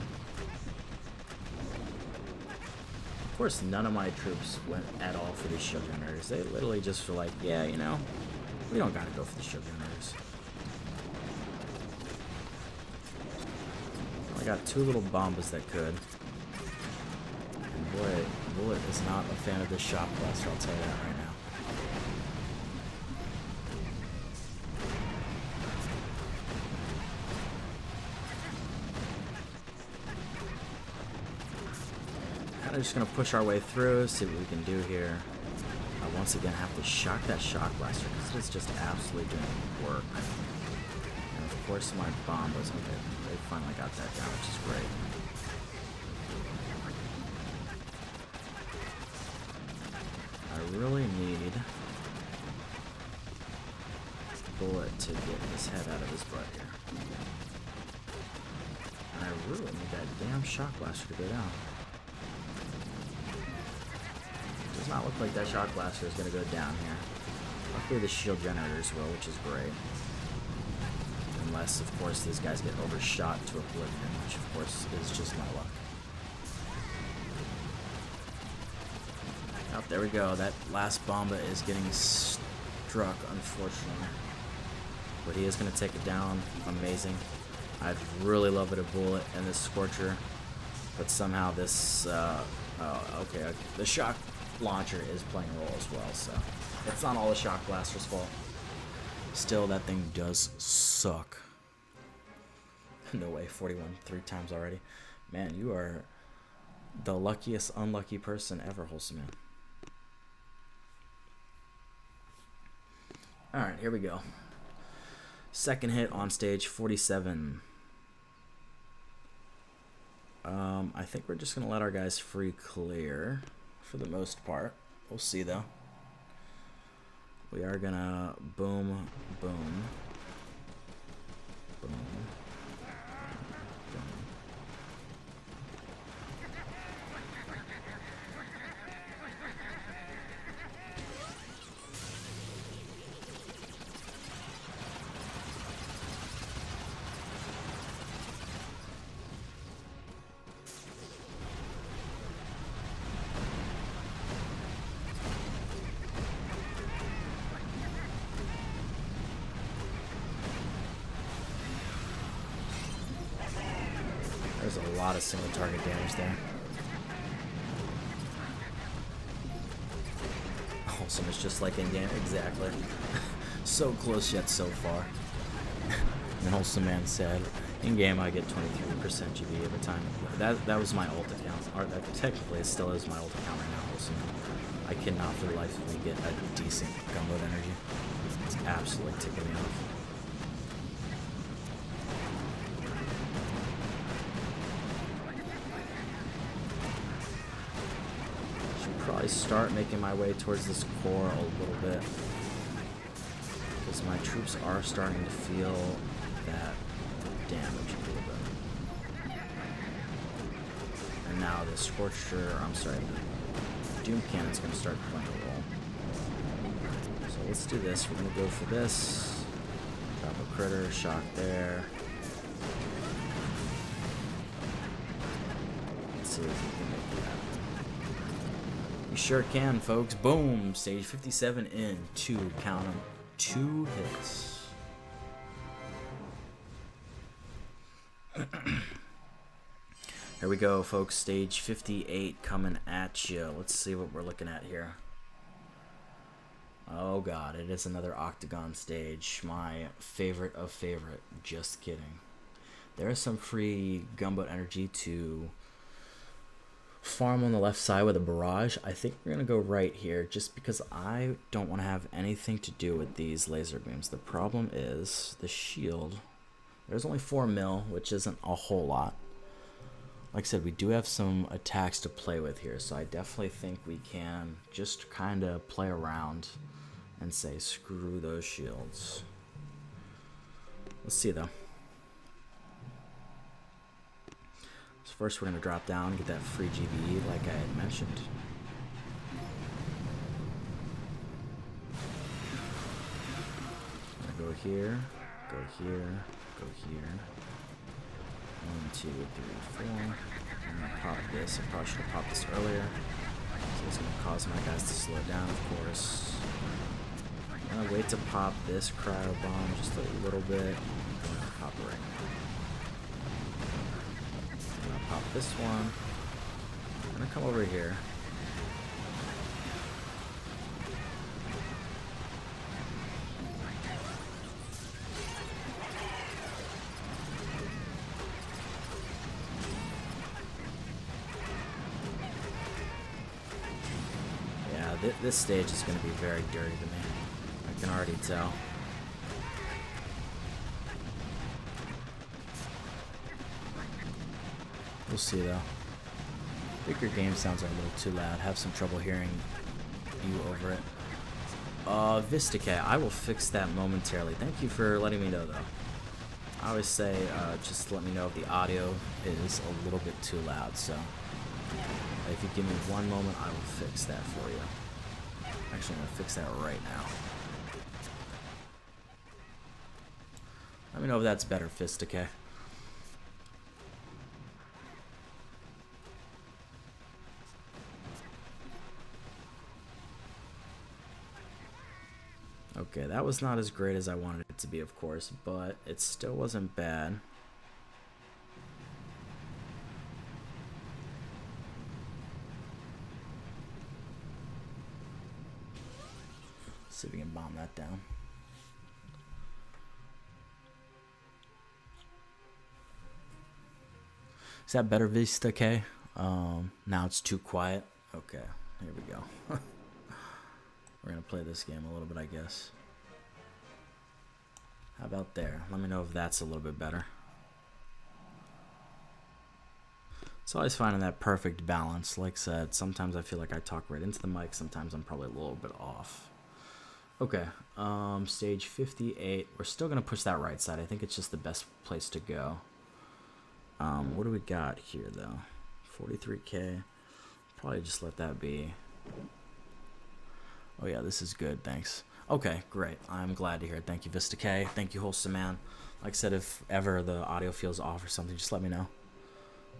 S1: Of course, none of my troops went at all for these shield generators. They literally just were like, yeah, you know, we don't gotta go for the shield generators. I got 2 little bombas that could. And boy, Bullet is not a fan of this shock blaster, I'll tell you that right now. Kind of just gonna push our way through, see what we can do here. I once again have to shock that shock blaster because it's just absolutely doing work. And of course my bomb was okay. They finally got that down, which is great. I really need Bullet to get his head out of his butt here. And I really need that damn shock blaster to go down. Does not look like that shock blaster is going to go down here. Luckily the shield generators will, which is great. Unless, of course, these guys get overshot to oblivion, which, of course, is just my luck. Oh, there we go. That last Bomba is getting struck, unfortunately. But he is going to take it down. Amazing. I'd really love it a Bullet and this Scorcher. But somehow this... okay, the shock launcher is playing a role as well, so it's not all the shock blaster's fault. Still, that thing does suck. No way, 41 3 times already. Man, you are the luckiest unlucky person ever, Wholesome Man. Alright, here we go. Second hit on stage 47. I think we're just going to let our guys free clear for the most part. We'll see, though. We are going to boom, boom, boom, boom. There's a lot of single target damage there. Awesome, it's just like in game, exactly. So close yet so far. And Wholesome Man said, in game I get 23% GB every time. That was my ult account. Or that technically it still is my ult account right now, Wholesome Man. I cannot for the life of me get a decent gumbo energy. It's absolutely ticking me off. Probably start making my way towards this core a little bit, because my troops are starting to feel that damage a little bit. And now the Scorched, the Doom Cannon's going to start playing a role. So let's do this. We're going to go for this. Drop a critter, shock there. Let's see if we can make that. You sure can, folks. Boom! Stage 57 in. Count them. 2 hits. Here we go, folks. Stage 58 coming at you. Let's see what we're looking at here. Oh god, it is another octagon stage. My favorite of favorite. Just kidding. There is some free gumbo energy to farm on the left side with a barrage. I think we're gonna go right here just because I don't want to have anything to do with these laser beams. The problem is the shield. There's only 4 mil, which isn't a whole lot. Like I said, we do have some attacks to play with here, so I definitely think we can just kind of play around and say screw those shields. Let's see though. First, we're going to drop down and get that free GBE like I had mentioned. I'm going to go here, go here, go here. 1, 2, 3, 4. I'm going to pop this. I probably should have popped this earlier. So it's going to cause my guys to slow down, of course. I'm going to wait to pop this cryo bomb just a little bit. I'm going to pop it right now. Pop this one. I'm gonna come over here. Yeah, this stage is gonna be very dirty to me. I can already tell. We'll see though. I think your game sounds are a little too loud. Have some trouble hearing you over it. Vistacay, I will fix that momentarily. Thank you for letting me know though. I always say just let me know if the audio is a little bit too loud, so if you give me one moment I will fix that for you. Actually, I'm gonna fix that right now. Let me know if that's better, Vistacay. Okay, that was not as great as I wanted it to be, of course, but it still wasn't bad. Let's see if we can bomb that down. Is that better, Vistacay? Now it's too quiet. Okay, here we go. We're gonna play this game a little bit, I guess. How about there? Let me know if that's a little bit better. It's always finding that perfect balance. Like I said, sometimes I feel like I talk right into the mic, sometimes I'm probably a little bit off. Okay, stage 58. We're still gonna push that right side. I think it's just the best place to go. What do we got here though? 43k. Probably just let that be. Oh yeah, this is good, thanks. Okay, great. I'm glad to hear it. Thank you, Vistacay. Thank you, Wholesome Man. Like I said, if ever the audio feels off or something, just let me know.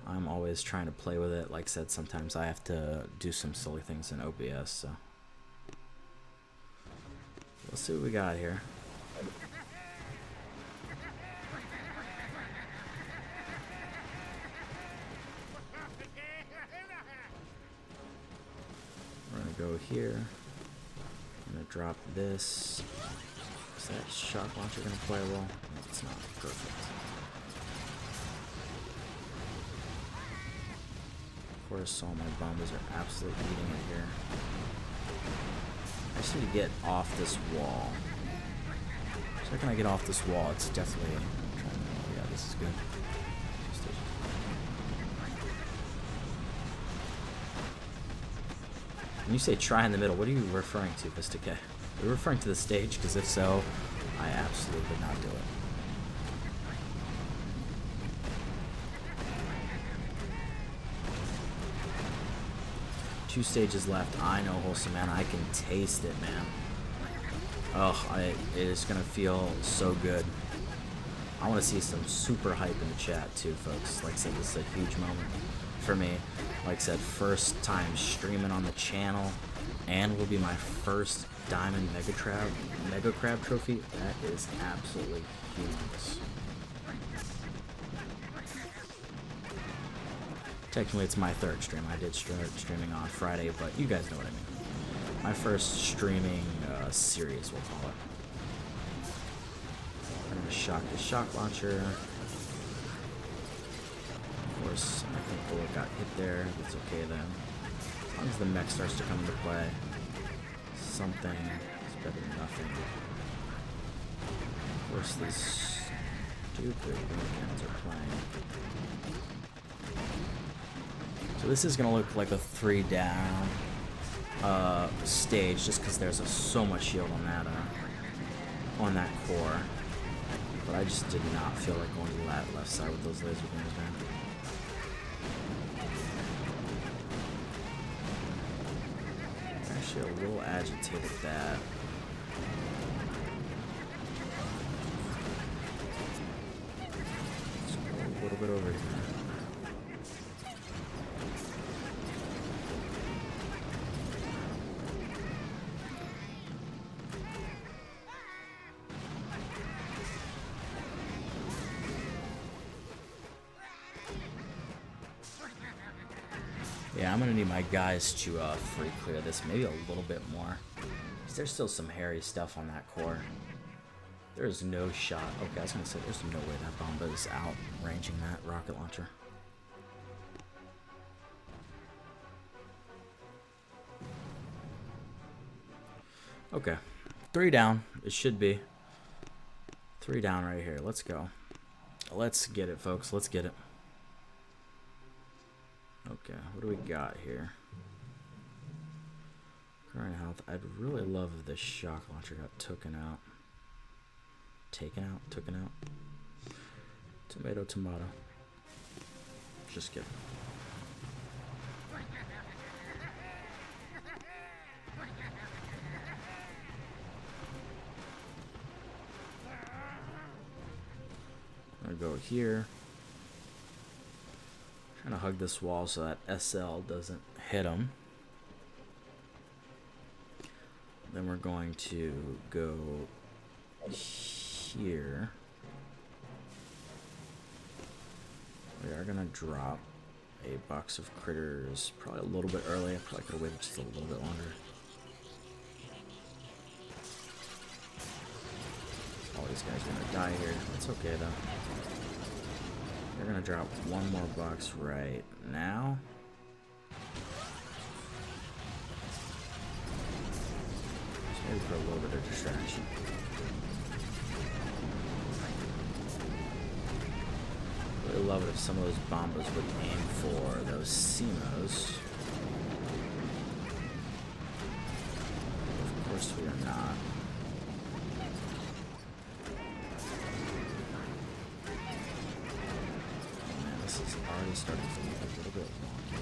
S1: I'm always trying to play with it. Like I said, sometimes I have to do some silly things in OBS, so. Let's see what we got here. go here. I'm gonna drop this. Is that shock launcher gonna play well? No, it's not. Perfect. Of course, all my bombers are absolutely eating it here. I just need to get off this wall. So can I get off this wall? It's definitely. I'm trying to, yeah, this is good. When you say try in the middle, what are you referring to, Vistake? Are you referring to the stage? Because if so, I absolutely would not do it. Two stages left. I know, Wholesome Man. I can taste it, man. Oh, it is going to feel so good. I want to see some super hype in the chat, too, folks. Like I said, this is a huge moment for me. Like I said, first time streaming on the channel, and will be my first Diamond Mega Crab trophy. That is absolutely humongous. Technically, it's my third stream. I did start streaming on Friday, but you guys know what I mean. My first streaming series, we'll call it. I'm gonna shock the shock launcher. Of course, I think bullet got hit there. It's okay then. As long as the mech starts to come into play, something is better than nothing. Of course, these stupid cannons are playing. So this is gonna look like a 3 down stage, just because there's so much shield on that core. But I just did not feel like going to that left side with those laser beams, man. Actually, a little agitated with that. Let's go a little bit over here. Yeah, I'm gonna need my guys to free clear this, maybe a little bit more. There's still some hairy stuff on that core. There is no shot. Okay, I was gonna say there's no way that Bomba is out ranging that rocket launcher. Okay, 3 down. It should be 3 down right here. Let's go. Let's get it, folks. Let's get it. Okay, what do we got here? Current health. I'd really love if the shock launcher got taken out. Taken out. Tomato, tomato. Just kidding. I'm gonna go here. Trying to hug this wall so that SL doesn't hit him. Then we're going to go here. We are gonna drop a box of critters probably a little bit early. I probably could have waited just a little bit longer. All these guys are gonna die here. That's okay though. We're gonna drop one more box right now. Just maybe for a little bit of distraction. Really love it if some of those bombas would aim for those CMOs. Of course we are not. Already starting to look a little bit wonky.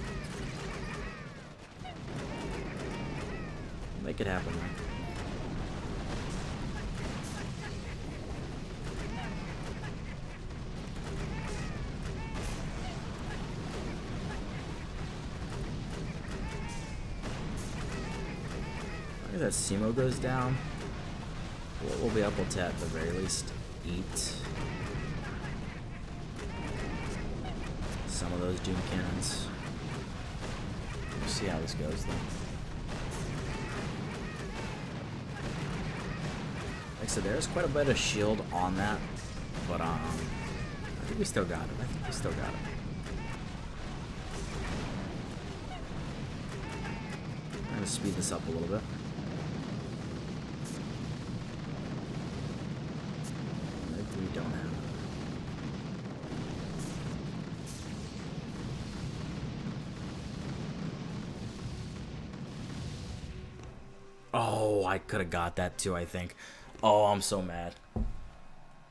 S1: Make it happen, man. If that SEMO goes down, we'll be able to, at the very least, eat some of those Doom Cannons. We'll see how this goes, though. I said, there's quite a bit of shield on that, but I think we still got it. I think we still got it. I'm gonna speed this up a little bit. Maybe we don't have it. Oh, I could have got that too, I think. Oh, I'm so mad.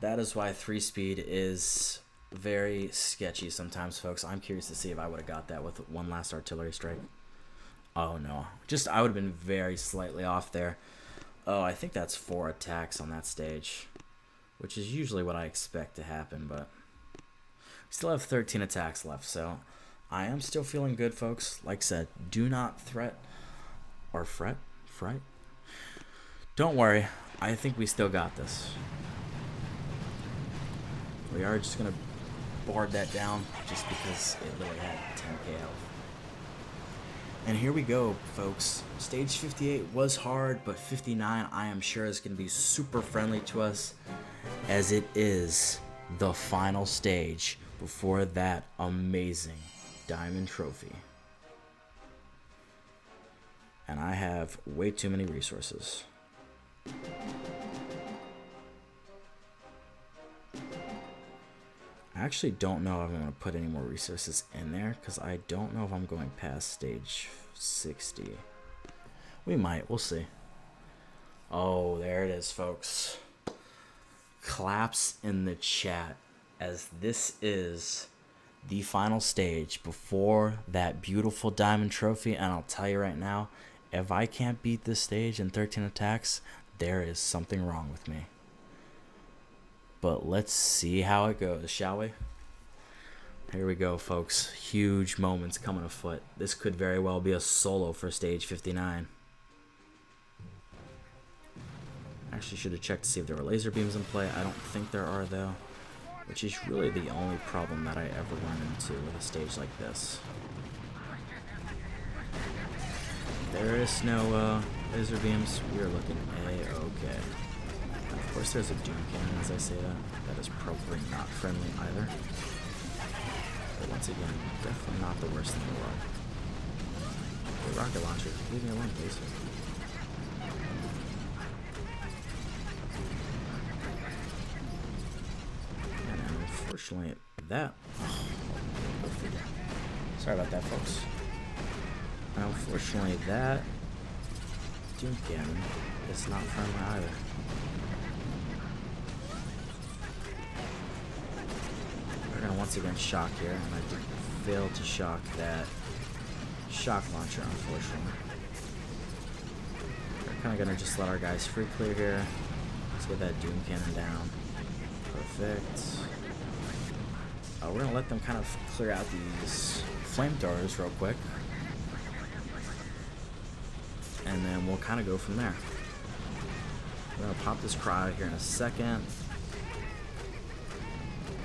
S1: That is why 3-speed is very sketchy sometimes, folks. I'm curious to see if I would have got that with one last artillery strike. Oh, no. Just, I would have been very slightly off there. Oh, I think that's 4 attacks on that stage, which is usually what I expect to happen, but we still have 13 attacks left, so I am still feeling good, folks. Like I said, do not fright. Don't worry, I think we still got this. We are just going to board that down just because it literally had 10k health. And here we go, folks. Stage 58 was hard, but 59 I am sure is going to be super friendly to us, as it is the final stage before that amazing diamond trophy. And I have way too many resources. I actually don't know if I'm going to put any more resources in there, because I don't know if I'm going past stage 60. We might. We'll see. Oh, there it is, folks. Claps in the chat, as this is the final stage before that beautiful diamond trophy. And I'll tell you right now, if I can't beat this stage in 13 attacks, there is something wrong with me. But let's see how it goes, shall we? Here we go, folks. Huge moments coming afoot. This could very well be a solo for stage 59. Actually should have checked to see if there were laser beams in play. I don't think there are, though, which is really the only problem that I ever run into with a stage like this. There is no laser beams. We are looking A-okay. Of course, there's a Doom Cannon as I say that. That is probably not friendly either. But once again, definitely not the worst thing in the world. The rocket launcher, leave me alone, please. And unfortunately, that... sorry about that, folks. And unfortunately, that Doom Cannon is not friendly either. We're going to once again shock here, and I failed to shock that shock launcher, unfortunately. We're kind of going to just let our guys free clear here. Let's get that Doom Cannon down. Perfect. We're going to let them kind of clear out these flamethrowers real quick. And then we'll kind of go from there. We're going to pop this cryo here in a second.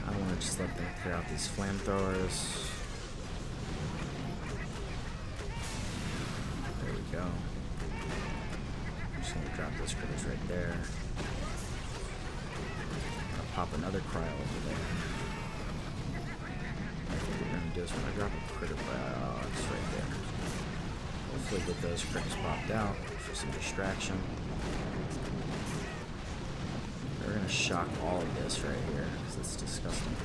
S1: I want to just let them clear out these flamethrowers. There we go. I'm just going to drop those critters right there. I'll pop another cryo over there. I think what we're going to do is we're going to drop a critter box right there. Hopefully get those critters popped out for some distraction. We're going to shock all of this right here, because it's disgusting.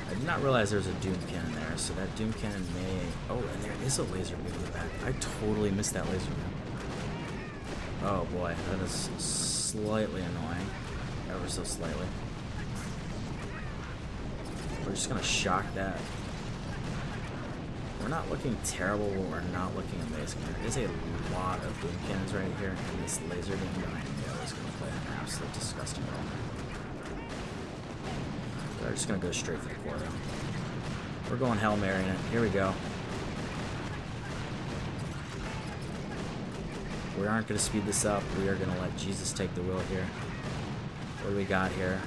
S1: I did not realize there was a Doom Cannon there, so that Doom Cannon may... oh, and there is a laser beam in the back. I totally missed that laser beam. Oh boy, that is slightly annoying. Ever so slightly. We're just going to shock that. We're not looking terrible, but we're not looking amazing. There is a lot of Doom Cannons right here, and this laser beam behind me is going to play an absolute disgusting role. They're just going to go straight for the core, though. We're going Hail Mary in it. Here we go. We aren't going to speed this up. We are going to let Jesus take the wheel here. What do we got here?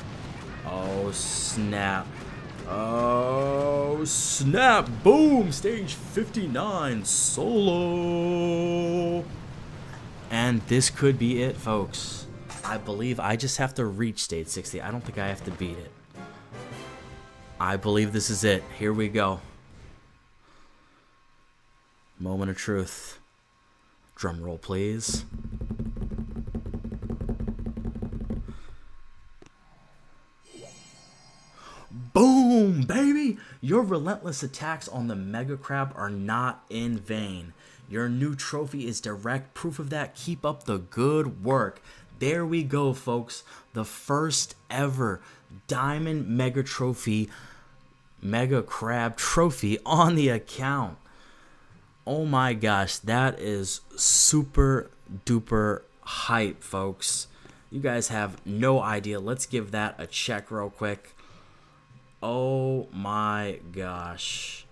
S1: Oh, snap. Oh, snap. Boom. Stage 59 solo. And this could be it, folks. I believe I just have to reach stage 60. I don't think I have to beat it. I believe this is it. Here we go. Moment of truth. Drum roll, please. Boom, baby! Your relentless attacks on the Mega Crab are not in vain. Your new trophy is direct proof of that. Keep up the good work. There we go, folks. The first ever Diamond Mega Crab trophy on the account. Oh my gosh, that is super duper hype, folks. You guys have no idea. Let's give that a check real quick. Oh my gosh.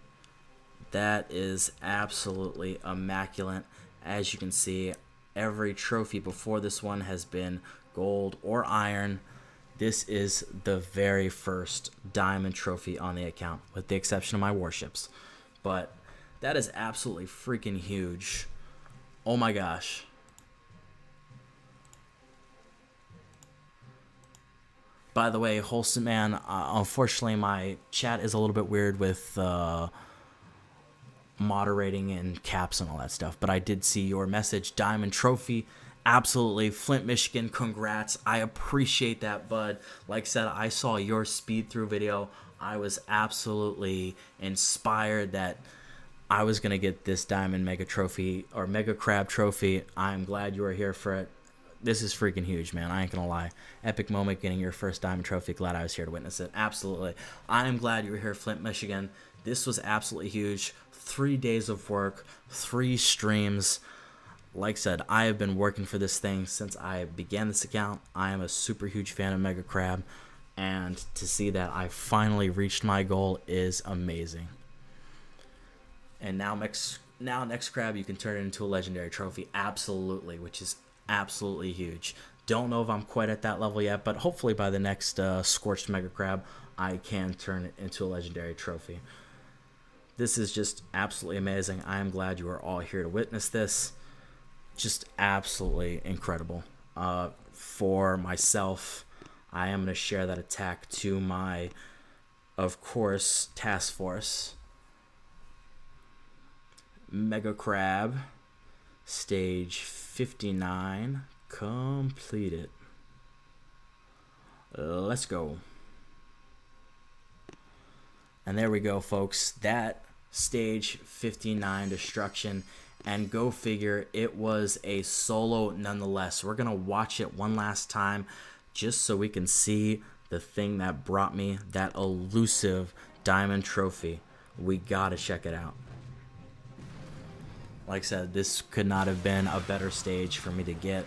S1: That is absolutely immaculate. As you can see, every trophy before this one has been gold or iron. This is the very first diamond trophy on the account, with the exception of my warships. But that is absolutely freaking huge. Oh my gosh. By the way, Wholesome Man, unfortunately my chat is a little bit weird with moderating and caps and all that stuff, but I did see your message. Diamond trophy, absolutely. Flint, Michigan, congrats. I appreciate that, bud. Like I said, I saw your speed through video. I was absolutely inspired that I was gonna get this diamond mega trophy or mega crab trophy. I'm glad you were here for it. This is freaking huge, man. I ain't gonna lie. Epic moment getting your first diamond trophy. Glad I was here to witness it. Absolutely. I am glad you were here, Flint, Michigan. This was absolutely huge. 3 days of work, 3 streams. Like I said, I have been working for this thing since I began this account. I am a super huge fan of Mega Crab, and to see that I finally reached my goal is amazing. And now next crab, you can turn it into a legendary trophy. Absolutely, which is absolutely huge. Don't know if I'm quite at that level yet, but hopefully by the next Scorched Mega Crab, I can turn it into a legendary trophy. This is just absolutely amazing. I am glad you are all here to witness this. Just absolutely incredible. For myself, I am going to share that attack to my, of course, task force. Mega Crab, stage 59, completed. Let's go. And there we go, folks. That stage 59 destruction, and go figure, it was a solo nonetheless. We're gonna watch it one last time just so we can see the thing that brought me that elusive diamond trophy. We gotta check it out. Like I said, this could not have been a better stage for me to get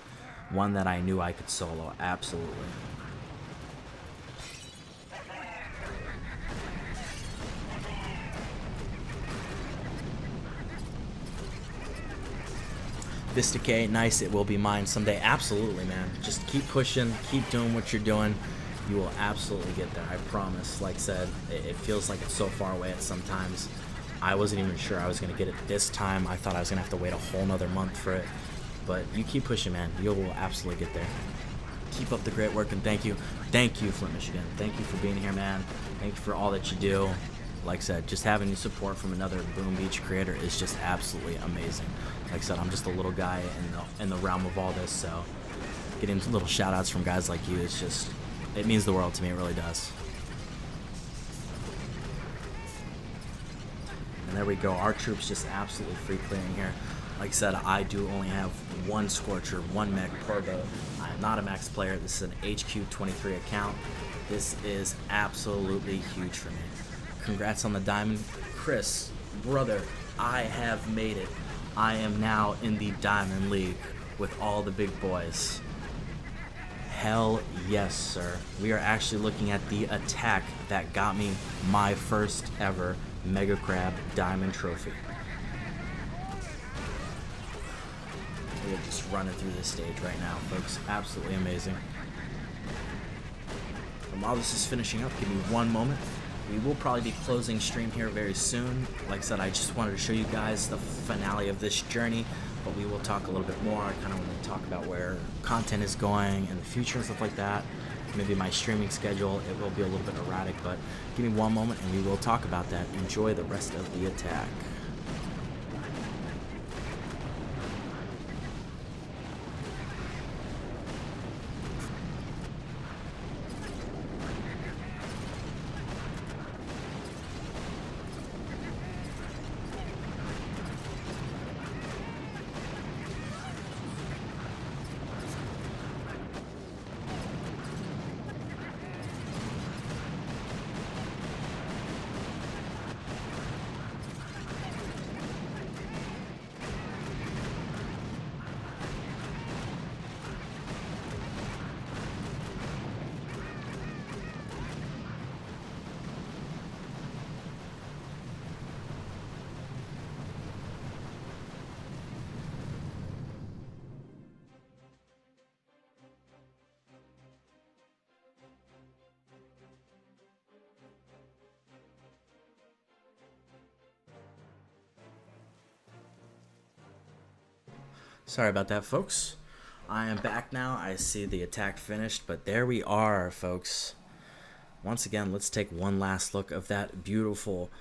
S1: one that I knew I could solo. Absolutely. This decay, nice, it will be mine someday. Absolutely, man. Just keep pushing, keep doing what you're doing. You will absolutely get there, I promise. Like I said, it feels like it's so far away at sometimes. I wasn't even sure I was going to get it this time. I thought I was going to have to wait a whole nother month for it. But you keep pushing, man. You will absolutely get there. Keep up the great work, and thank you. Thank you, Flint, Michigan. Thank you for being here, man. Thank you for all that you do. Like I said, just having the support from another Boom Beach creator is just absolutely amazing. Like I said, I'm just a little guy in the realm of all this, so getting little shout outs from guys like you is just, it means the world to me. It really does. And there we go. Our troops just absolutely free clearing here. Like I said, I do only have one Scorcher, one mech per boat. I'm not a max player. This is an HQ23 account. This is absolutely huge for me. Congrats on the diamond. Chris, brother, I have made it. I am now in the Diamond League with all the big boys. Hell yes, sir. We are actually looking at the attack that got me my first ever Mega Crab Diamond Trophy. We are just running through this stage right now, folks. Absolutely amazing. And while this is finishing up, give me one moment. We will probably be closing stream here very soon. Like I said, I just wanted to show you guys the finale of this journey but we will talk a little bit more. I kind of want to talk about where content is going in the future and stuff like that. Maybe my streaming schedule, it will be a little bit erratic, but give me one moment and we will talk about that. Enjoy the rest of the attack. Sorry about that, folks. I am back now. I see the attack finished, but there we are, folks. Once again, let's take one last look of that beautiful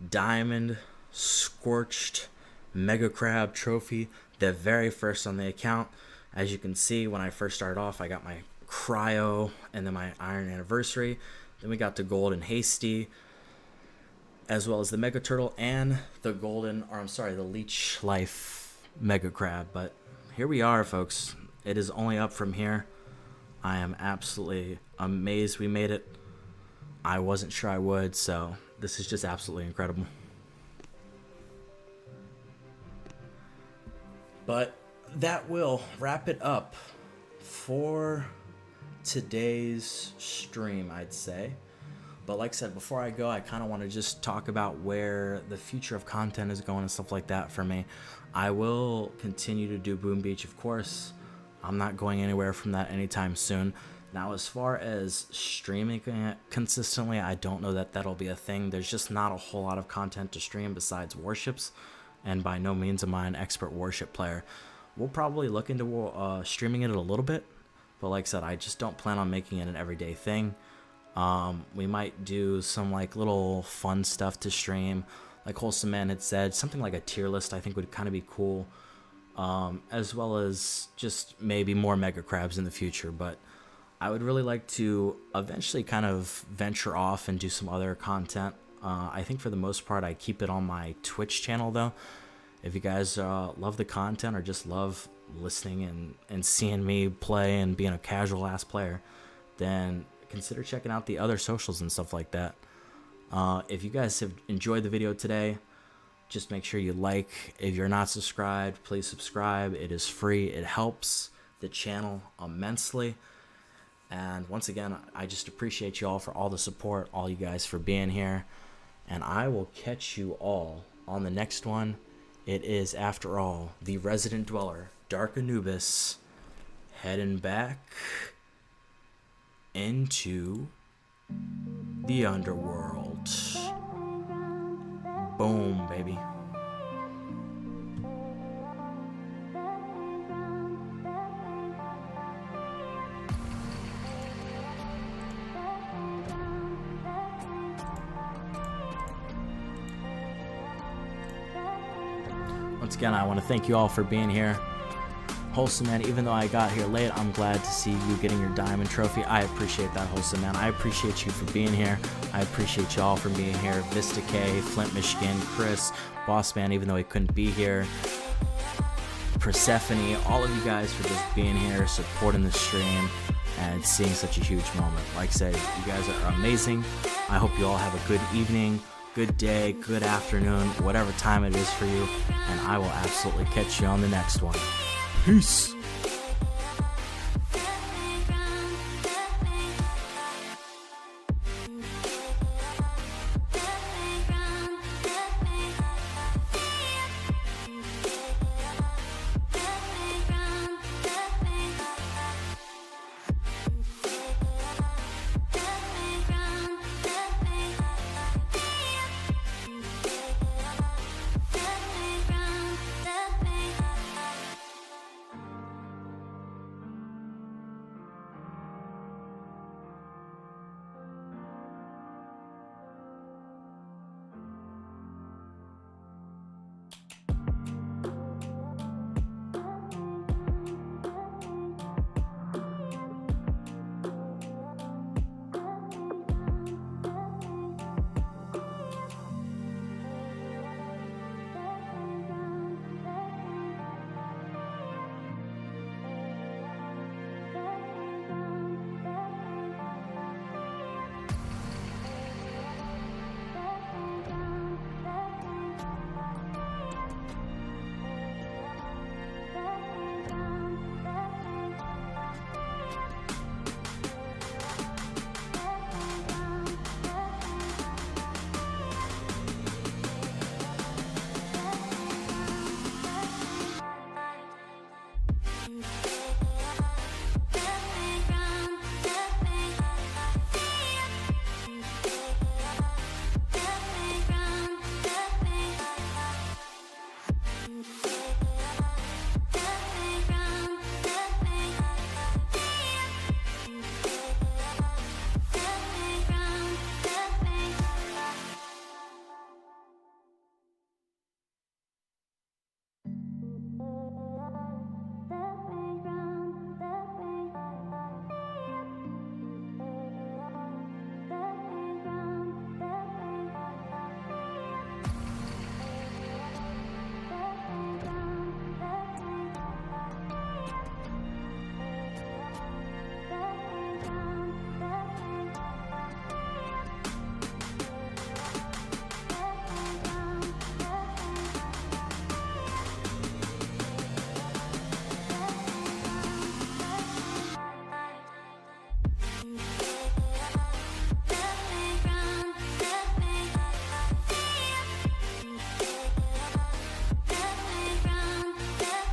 S1: diamond scorched mega crab trophy, the very first on the account. As you can see, when I first started off, I got my cryo and then my iron anniversary. Then we got the golden hasty, as well as the mega turtle and the the leech life mega crab. But here we are, folks. It is only up from here. I am absolutely amazed we made it. I wasn't sure I would, so this is just absolutely incredible. But that will wrap it up for today's stream, I'd say. But like I said, before I go, I kind of want to just talk about where the future of content is going and stuff like that for me. I will continue to do Boom Beach, of course. I'm not going anywhere from that anytime soon. Now, as far as streaming it consistently, I don't know that that'll be a thing. There's just not a whole lot of content to stream besides warships, and by no means am I an expert warship player. We'll probably look into streaming it a little bit, but like I said, I just don't plan on making it an everyday thing. We might do some like little fun stuff to stream. Like Wholesome Man had said, something like a tier list I think would kind of be cool, as well as just maybe more mega crabs in the future. But I would really like to eventually kind of venture off and do some other content. I think for the most part I keep it on my Twitch channel though. If you guys love the content or just love listening and seeing me play and being a casual ass player, then consider checking out the other socials and stuff like that. If you guys have enjoyed the video today, just make sure you like. If you're not subscribed, please subscribe. It is free. It helps the channel immensely. And once again, I just appreciate you all for all the support, all you guys for being here. And I will catch you all on the next one. It is, after all, the Resident Dweller, Dark Anubis, heading back into the underworld. Boom, baby. Once again, I want to thank you all for being here. Wholesome Man, even though I got here late, I'm glad to see you getting your diamond trophy. I appreciate that, Wholesome Man. I appreciate you for being here. I appreciate y'all for being here. Vista K, Flint, Michigan, Chris, Boss Man, even though he couldn't be here, Persephone, all of you guys for just being here, supporting the stream, and seeing such a huge moment. Like I said, you guys are amazing. I hope you all have a good evening, good day, good afternoon, whatever time it is for you, and I will absolutely catch you on the next one. Peace.